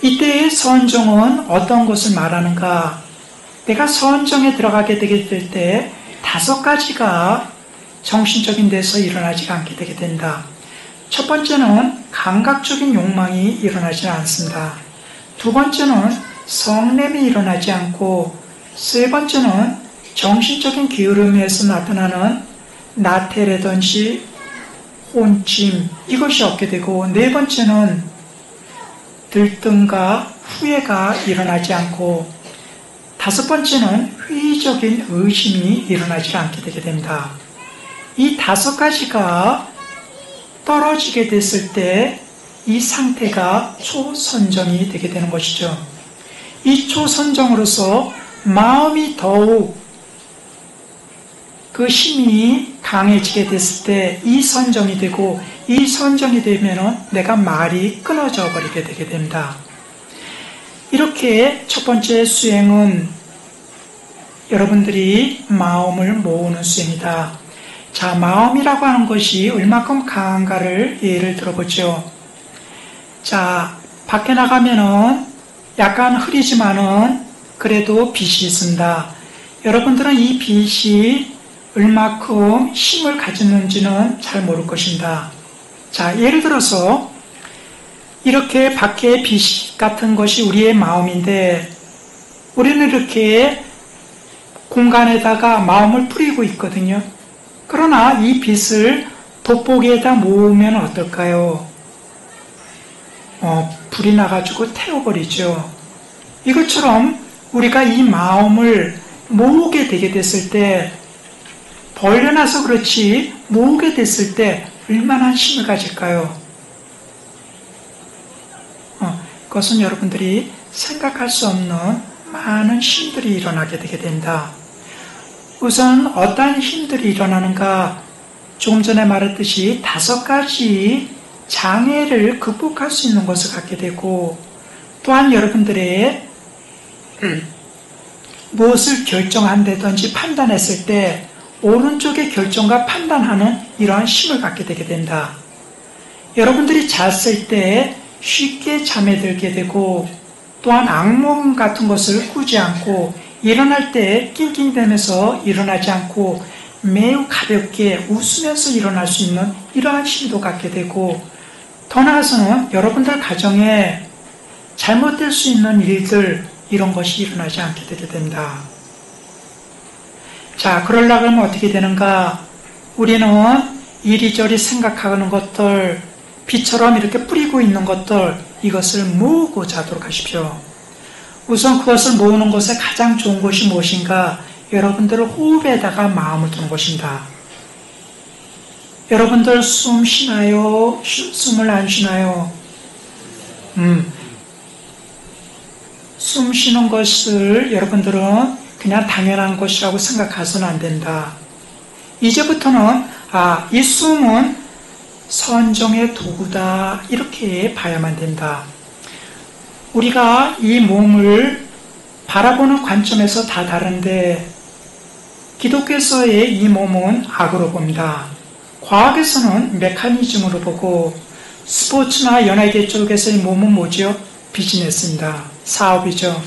이때의 선정은 어떤 것을 말하는가? 내가 선정에 들어가게 되게 될 때 5가지가 정신적인 데서 일어나지 않게 되게 된다. 첫 번째는 감각적인 욕망이 일어나지 않습니다. 두 번째는 성냄이 일어나지 않고 세 번째는 정신적인 게으름에서 나타나는 나태라든지 혼침 이것이 없게 되고 네 번째는 들뜸과 후회가 일어나지 않고 다섯 번째는 회의적인 의심이 일어나지 않게 되게 됩니다. 이 5가지가 떨어지게 됐을 때 이 상태가 초선정이 되게 되는 것이죠. 이 초선정으로서 마음이 더욱 그 힘이 강해지게 됐을 때 이 선정이 되고 이 선정이 되면 내가 말이 끊어져 버리게 되게 됩니다. 이렇게 첫 번째 수행은 여러분들이 마음을 모으는 수행이다. 자, 마음이라고 하는 것이 얼마큼 강한가를 예를 들어보죠. 자, 밖에 나가면은 약간 흐리지만은 그래도 빛이 있습니다. 여러분들은 이 빛이 얼마큼 힘을 가졌는지는 잘 모를 것입니다. 자, 예를 들어서 이렇게 밖에 빛 같은 것이 우리의 마음인데 우리는 이렇게 공간에다가 마음을 뿌리고 있거든요. 그러나 이 빛을 돋보기에다 모으면 어떨까요? 불이 나가지고 태워버리죠. 이것처럼 우리가 이 마음을 모으게 되게 됐을 때, 벌려놔서 그렇지 모으게 됐을 때 얼마나 힘을 가질까요? 그것은 여러분들이 생각할 수 없는 많은 힘들이 일어나게 되게 된다. 우선 어떠한 힘들이 일어나는가? 조금 전에 말했듯이 5가지 장애를 극복할 수 있는 것을 갖게 되고, 또한 여러분들의 무엇을 결정한다든지 판단했을 때 오른쪽의 결정과 판단하는 이러한 힘을 갖게 되게 된다. 여러분들이 잤을 때 쉽게 잠에 들게 되고, 또한 악몽 같은 것을 꾸지 않고 일어날 때 낑낑대면서 일어나지 않고 매우 가볍게 웃으면서 일어날 수 있는 이러한 힘도 갖게 되고, 더 나아가서는 여러분들 가정에 잘못될 수 있는 일들, 이런 것이 일어나지 않게 되게 된다. 자, 그러려고 하면 어떻게 되는가? 우리는 이리저리 생각하는 것들, 빛처럼 이렇게 뿌리고 있는 것들, 이것을 모으고자 하도록 하십시오. 우선 그것을 모으는 것에 가장 좋은 것이 무엇인가? 여러분들 호흡에다가 마음을 두는 것입니다. 여러분들 숨 쉬나요? 숨을 안 쉬나요? 숨 쉬는 것을 여러분들은 그냥 당연한 것이라고 생각해서는 안 된다. 이제부터는 이 숨은 선정의 도구다, 이렇게 봐야만 된다. 우리가 이 몸을 바라보는 관점에서 다 다른데, 기독교에서의 이 몸은 악으로 봅니다. 과학에서는 메커니즘으로 보고, 스포츠나 연예계 쪽에서의 몸은 뭐죠? 비즈니스입니다. 사업이죠.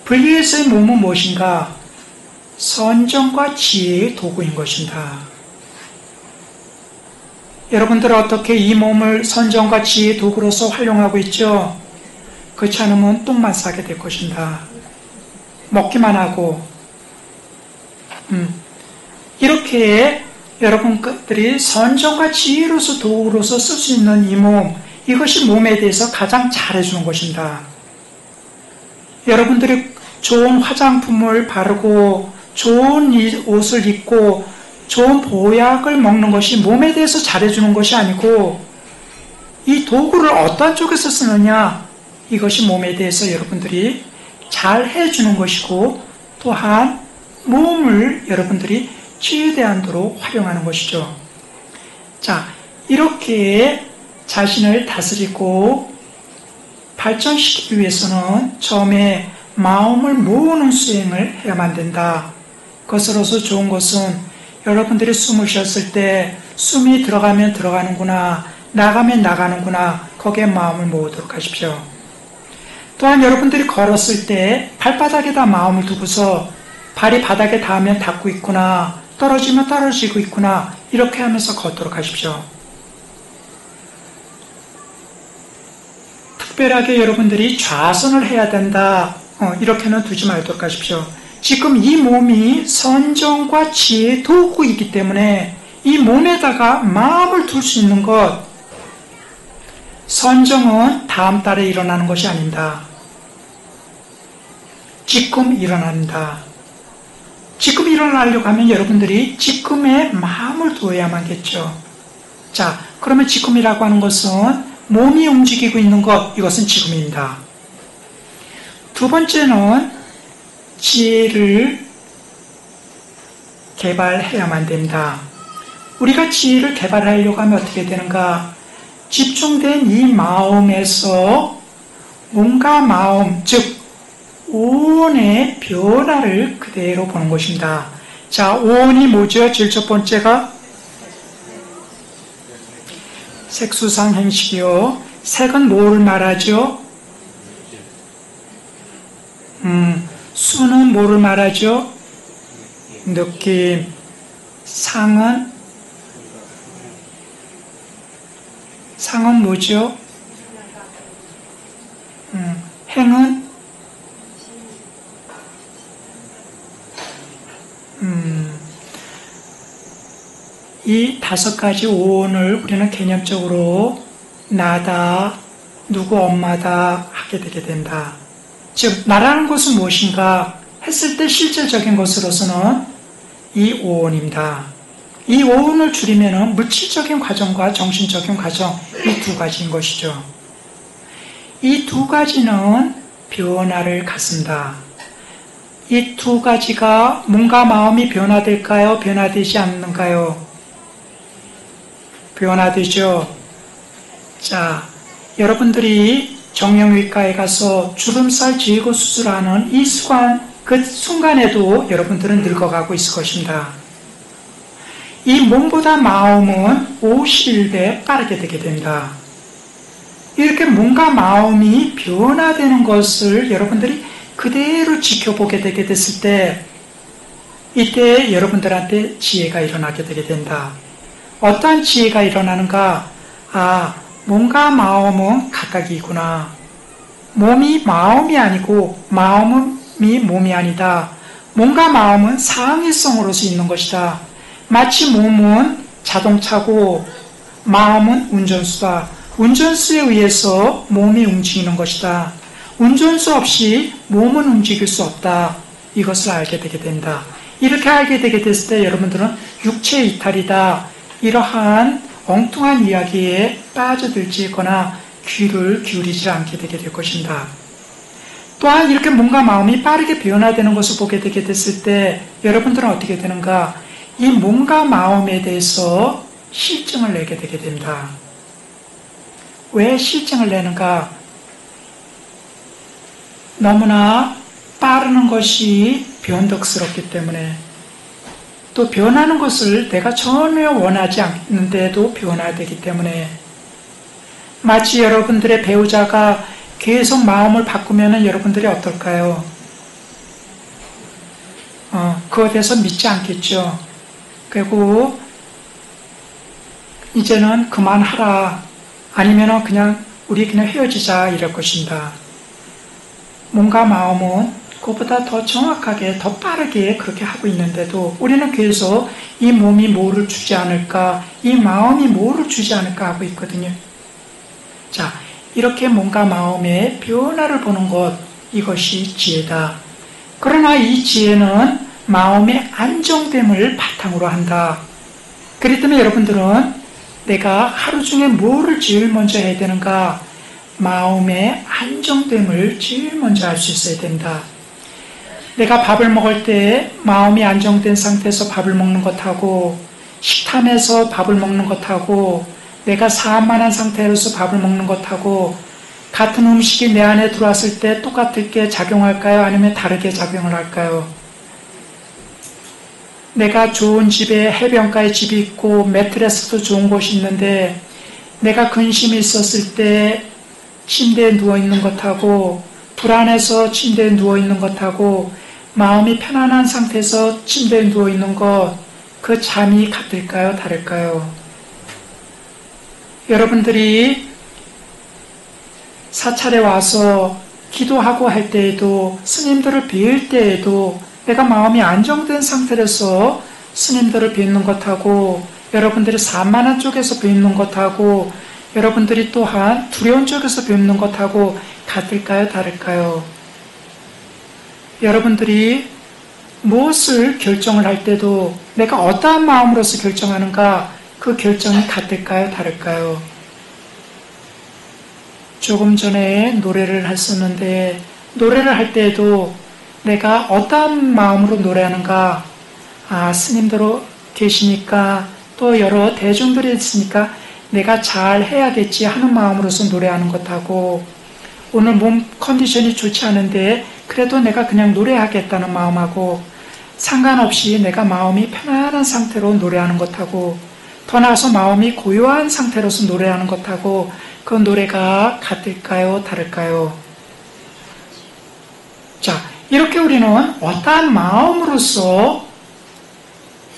분리에서의 몸은 무엇인가? 선정과 지혜의 도구인 것입니다. 여러분들은 어떻게 이 몸을 선정과 지혜의 도구로서 활용하고 있죠? 그렇지 않으면 똥만 싸게 될 것입니다. 먹기만 하고, 이렇게 여러분들이 선정과 지혜로서 도구로서 쓸 수 있는 이 몸, 이것이 몸에 대해서 가장 잘해주는 것입니다. 여러분들이 좋은 화장품을 바르고 좋은 옷을 입고 좋은 보약을 먹는 것이 몸에 대해서 잘해주는 것이 아니고, 이 도구를 어떤 쪽에서 쓰느냐, 이것이 몸에 대해서 여러분들이 잘 해주는 것이고, 또한 몸을 여러분들이 최대한도로 활용하는 것이죠. 자, 이렇게 자신을 다스리고 발전시키기 위해서는 처음에 마음을 모으는 수행을 해야만 된다. 그것으로서 좋은 것은 여러분들이 숨을 쉬었을 때 숨이 들어가면 들어가는구나, 나가면 나가는구나, 거기에 마음을 모으도록 하십시오. 또한 여러분들이 걸었을 때 발바닥에다 마음을 두고서 발이 바닥에 닿으면 닿고 있구나, 떨어지면 떨어지고 있구나, 이렇게 하면서 걷도록 하십시오. 특별하게 여러분들이 좌선을 해야 된다, 이렇게는 두지 말도록 하십시오. 지금 이 몸이 선정과 지혜의 도구이기 때문에 이 몸에다가 마음을 둘 수 있는 것, 선정은 다음 달에 일어나는 것이 아닙니다. 지금 일어난다. 지금 일어나려고 하면 여러분들이 지금의 마음을 두어야만겠죠. 자, 그러면 지금이라고 하는 것은 몸이 움직이고 있는 것, 이것은 지금입니다. 두 번째는 지혜를 개발해야만 됩니다. 우리가 지혜를 개발하려고 하면 어떻게 되는가? 집중된 이 마음에서 몸과 마음, 즉 오온의 변화를 그대로 보는 것입니다. 자, 오온이 뭐죠? 제일 첫 번째가 색수상 행식이요. 색은 뭐를 말하죠? 수는 뭐를 말하죠? 느낌. 상은 뭐죠? 행은 이 5가지 오온을 우리는 개념적으로 나다, 누구 엄마다 하게 되게 된다. 즉 나라는 것은 무엇인가 했을 때 실질적인 것으로서는 이 오온입니다. 이 오온을 줄이면 물질적인 과정과 정신적인 과정, 이 2가지인 것이죠. 이 2가지는 변화를 갖습니다. 이 2가지가 몸과 마음이 변화될까요? 변화되지 않는가요? 변화되죠. 자, 여러분들이 정형외과에 가서 주름살 제거 수술하는 이 그 순간에도 여러분들은 늙어가고 있을 것입니다. 이 몸보다 마음은 51배 빠르게 되게 됩니다. 이렇게 몸과 마음이 변화되는 것을 여러분들이 그대로 지켜보게 되게 됐을 때 이때 여러분들한테 지혜가 일어나게 되게 된다. 어떠한 지혜가 일어나는가? 몸과 마음은 각각이구나. 몸이 마음이 아니고 마음이 몸이 아니다. 몸과 마음은 상위성으로서 있는 것이다. 마치 몸은 자동차고 마음은 운전수다. 운전수에 의해서 몸이 움직이는 것이다. 운전수 없이 몸은 움직일 수 없다. 이것을 알게 되게 된다. 이렇게 알게 되게 됐을 때 여러분들은 육체 이탈이다. 이러한 엉뚱한 이야기에 빠져들지거나 귀를 기울이지 않게 되게 될 것입니다. 또한 이렇게 몸과 마음이 빠르게 변화되는 것을 보게 되게 됐을 때 여러분들은 어떻게 되는가? 이 몸과 마음에 대해서 실증을 내게 되게 됩니다. 왜 실증을 내는가? 너무나 빠르는 것이 변덕스럽기 때문에 또 변하는 것을 내가 전혀 원하지 않는데도 변화되기 때문에 마치 여러분들의 배우자가 계속 마음을 바꾸면 여러분들이 어떨까요? 그것에 대해서 믿지 않겠죠. 그리고 이제는 그만하라 아니면 그냥 우리 그냥 헤어지자 이럴 것입니다. 몸과 마음은 그것보다 더 정확하게 더 빠르게 그렇게 하고 있는데도 우리는 계속 이 몸이 뭐를 주지 않을까 이 마음이 뭐를 주지 않을까 하고 있거든요. 자, 이렇게 몸과 마음의 변화를 보는 것 이것이 지혜다. 그러나 이 지혜는 마음의 안정됨을 바탕으로 한다. 그렇기 때문에 여러분들은 내가 하루 중에 뭐를 제일 먼저 해야 되는가? 마음의 안정됨을 제일 먼저 할 수 있어야 된다. 내가 밥을 먹을 때 마음이 안정된 상태에서 밥을 먹는 것하고 식탐에서 밥을 먹는 것하고 내가 사만한 상태로서 밥을 먹는 것하고 같은 음식이 내 안에 들어왔을 때 똑같게 작용할까요? 아니면 다르게 작용을 할까요? 내가 좋은 집에 해변가에 집이 있고 매트레스도 좋은 곳이 있는데 내가 근심이 있었을 때 침대에 누워있는 것하고 불안해서 침대에 누워있는 것하고 마음이 편안한 상태에서 침대에 누워있는 것 그 잠이 같을까요? 다를까요? 여러분들이 사찰에 와서 기도하고 할 때에도 스님들을 뵐 때에도 내가 마음이 안정된 상태로서 스님들을 뵙는 것하고 여러분들이 산만한 쪽에서 뵙는 것하고 여러분들이 또한 두려운 쪽에서 뵙는 것하고 같을까요? 다를까요? 여러분들이 무엇을 결정을 할 때도 내가 어떠한 마음으로서 결정하는가 그 결정이 같을까요? 다를까요? 조금 전에 노래를 했었는데 노래를 할 때에도 내가 어떠한 마음으로 노래하는가 스님들 계시니까 또 여러 대중들이 있으니까 내가 잘 해야겠지 하는 마음으로서 노래하는 것하고 오늘 몸 컨디션이 좋지 않은데 그래도 내가 그냥 노래하겠다는 마음하고 상관없이 내가 마음이 편안한 상태로 노래하는 것하고 더 나아가서 마음이 고요한 상태로서 노래하는 것하고 그 노래가 같을까요? 다를까요? 자, 이렇게 우리는 어떠한 마음으로서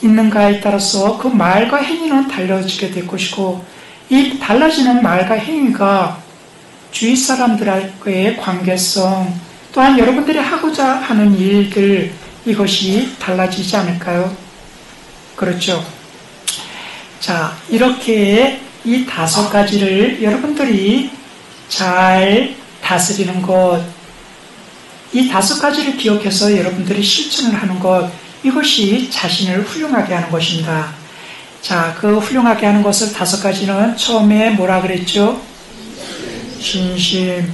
있는가에 따라서 그 말과 행위는 달라지게 될 것이고 이 달라지는 말과 행위가 주위 사람들과의 관계성, 또한 여러분들이 하고자 하는 일들, 이것이 달라지지 않을까요? 그렇죠? 자, 이렇게 이 5가지를 여러분들이 잘 다스리는 것, 이 5가지를 기억해서 여러분들이 실천을 하는 것, 이것이 자신을 훌륭하게 하는 것입니다. 자, 그 훌륭하게 하는 것을 5가지는 처음에 뭐라 그랬죠? 신심.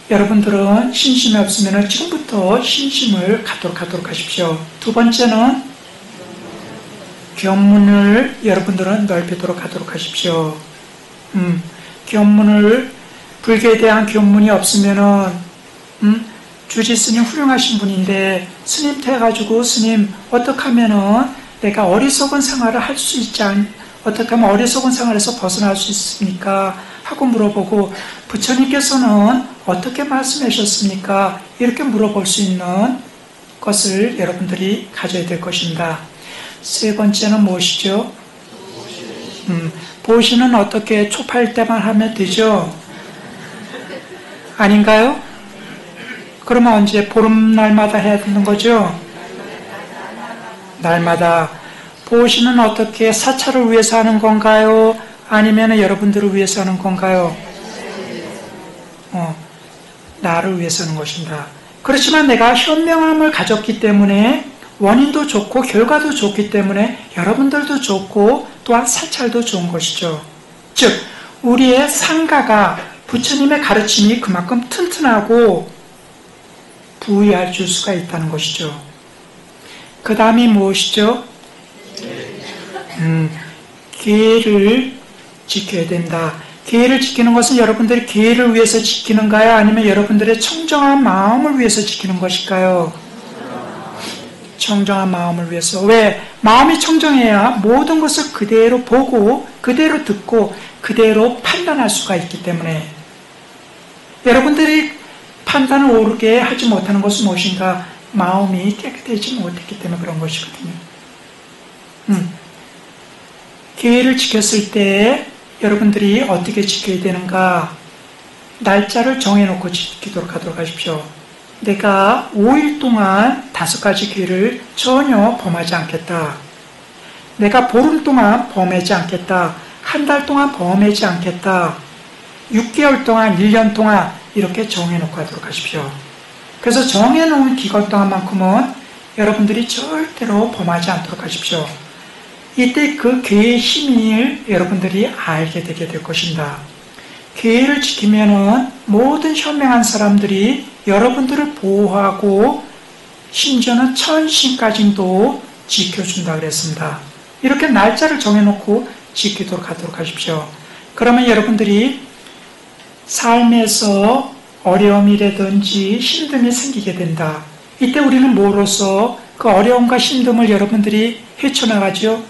여러분들은 신심이 없으면 지금부터 신심을 갖도록 하십시오. 두 번째는 견문을 여러분들은 넓히도록 하도록 하십시오. 견문을, 불교에 대한 견문이 없으면은, 주지 스님 훌륭하신 분인데, 스님한테 가지고 스님, 어떻게 하면은 내가 어리석은 생활을 할 수 있지 어떻게 하면 어리석은 생활에서 벗어날 수 있습니까? 하고 물어보고, 부처님께서는 어떻게 말씀하셨습니까? 이렇게 물어볼 수 있는 것을 여러분들이 가져야 될 것입니다. 세 번째는 무엇이죠? 보시는 어떻게 초파일 때만 하면 되죠? 아닌가요? 그러면 언제? 보름날마다 해야 되는 거죠? 날마다. 보시는 어떻게 사찰을 위해서 하는 건가요? 아니면 여러분들을 위해서 하는 건가요? 나를 위해서 하는 것입니다. 그렇지만 내가 현명함을 가졌기 때문에 원인도 좋고 결과도 좋기 때문에 여러분들도 좋고 또한 사찰도 좋은 것이죠. 즉 우리의 상가가 부처님의 가르침이 그만큼 튼튼하고 부유할 수가 있다는 것이죠. 그 다음이 무엇이죠? 계를 지켜야 된다. 계를 지키는 것은 여러분들이 계를 위해서 지키는가요? 아니면 여러분들의 청정한 마음을 위해서 지키는 것일까요? 청정한 마음을 위해서. 왜? 마음이 청정해야 모든 것을 그대로 보고 그대로 듣고 그대로 판단할 수가 있기 때문에. 여러분들이 판단을 옳게 하지 못하는 것은 무엇인가? 마음이 깨끗해지지 못했기 때문에 그런 것이거든요. 계를 지켰을 때 여러분들이 어떻게 지켜야 되는가? 날짜를 정해놓고 지키도록 하도록 하십시오. 내가 5일 동안 5가지 계를 전혀 범하지 않겠다. 내가 보름 동안 범하지 않겠다. 한 달 동안 범하지 않겠다. 6개월 동안, 1년 동안 이렇게 정해놓고 하도록 하십시오. 그래서 정해놓은 기간 동안만큼은 여러분들이 절대로 범하지 않도록 하십시오. 이때 그 계의 힘을 여러분들이 알게 되게 될 것입니다. 계를 지키면은 모든 현명한 사람들이 여러분들을 보호하고 심지어는 천신까지도 지켜준다 그랬습니다. 이렇게 날짜를 정해놓고 지키도록 하도록 하십시오. 그러면 여러분들이 삶에서 어려움이라든지 힘듦이 생기게 된다. 이때 우리는 뭐로써 그 어려움과 힘듦을 여러분들이 헤쳐나가죠?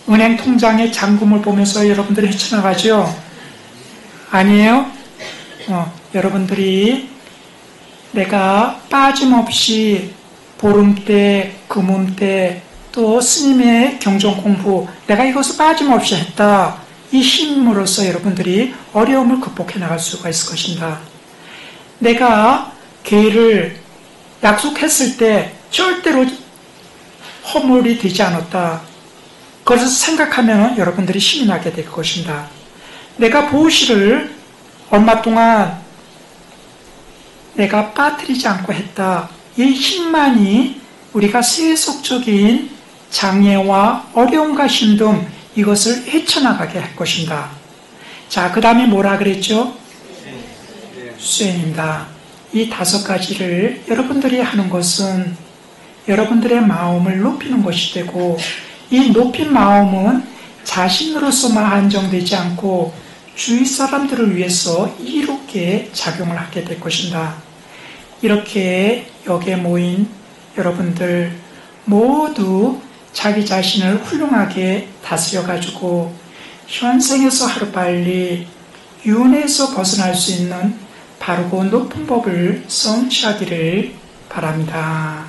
은행 통장의 잔금을 보면서 여러분들이 헤쳐나가죠? 아니에요? 여러분들이 내가 빠짐없이 보름때, 금음때, 또 스님의 경전 공부, 내가 이것을 빠짐없이 했다. 이 힘으로써 여러분들이 어려움을 극복해 나갈 수가 있을 것입니다. 내가 계를 약속했을 때 절대로 허물이 되지 않았다. 그것을 생각하면 여러분들이 힘이 나게 될 것입니다. 내가 보시를 얼마 동안 내가 빠뜨리지 않고 했다. 이 힘만이 우리가 세속적인 장애와 어려움과 힘듦 이것을 헤쳐나가게 할 것입니다. 자, 그 다음에 뭐라 그랬죠? 수행입니다. 이 5가지를 여러분들이 하는 것은 여러분들의 마음을 높이는 것이 되고 이 높인 마음은 자신으로서만 안정되지 않고 주위 사람들을 위해서 이롭게 작용을 하게 될 것입니다. 이렇게 여기에 모인 여러분들 모두 자기 자신을 훌륭하게 다스려가지고 현생에서 하루빨리 윤회에서 벗어날 수 있는 바르고 높은 법을 성취하기를 바랍니다.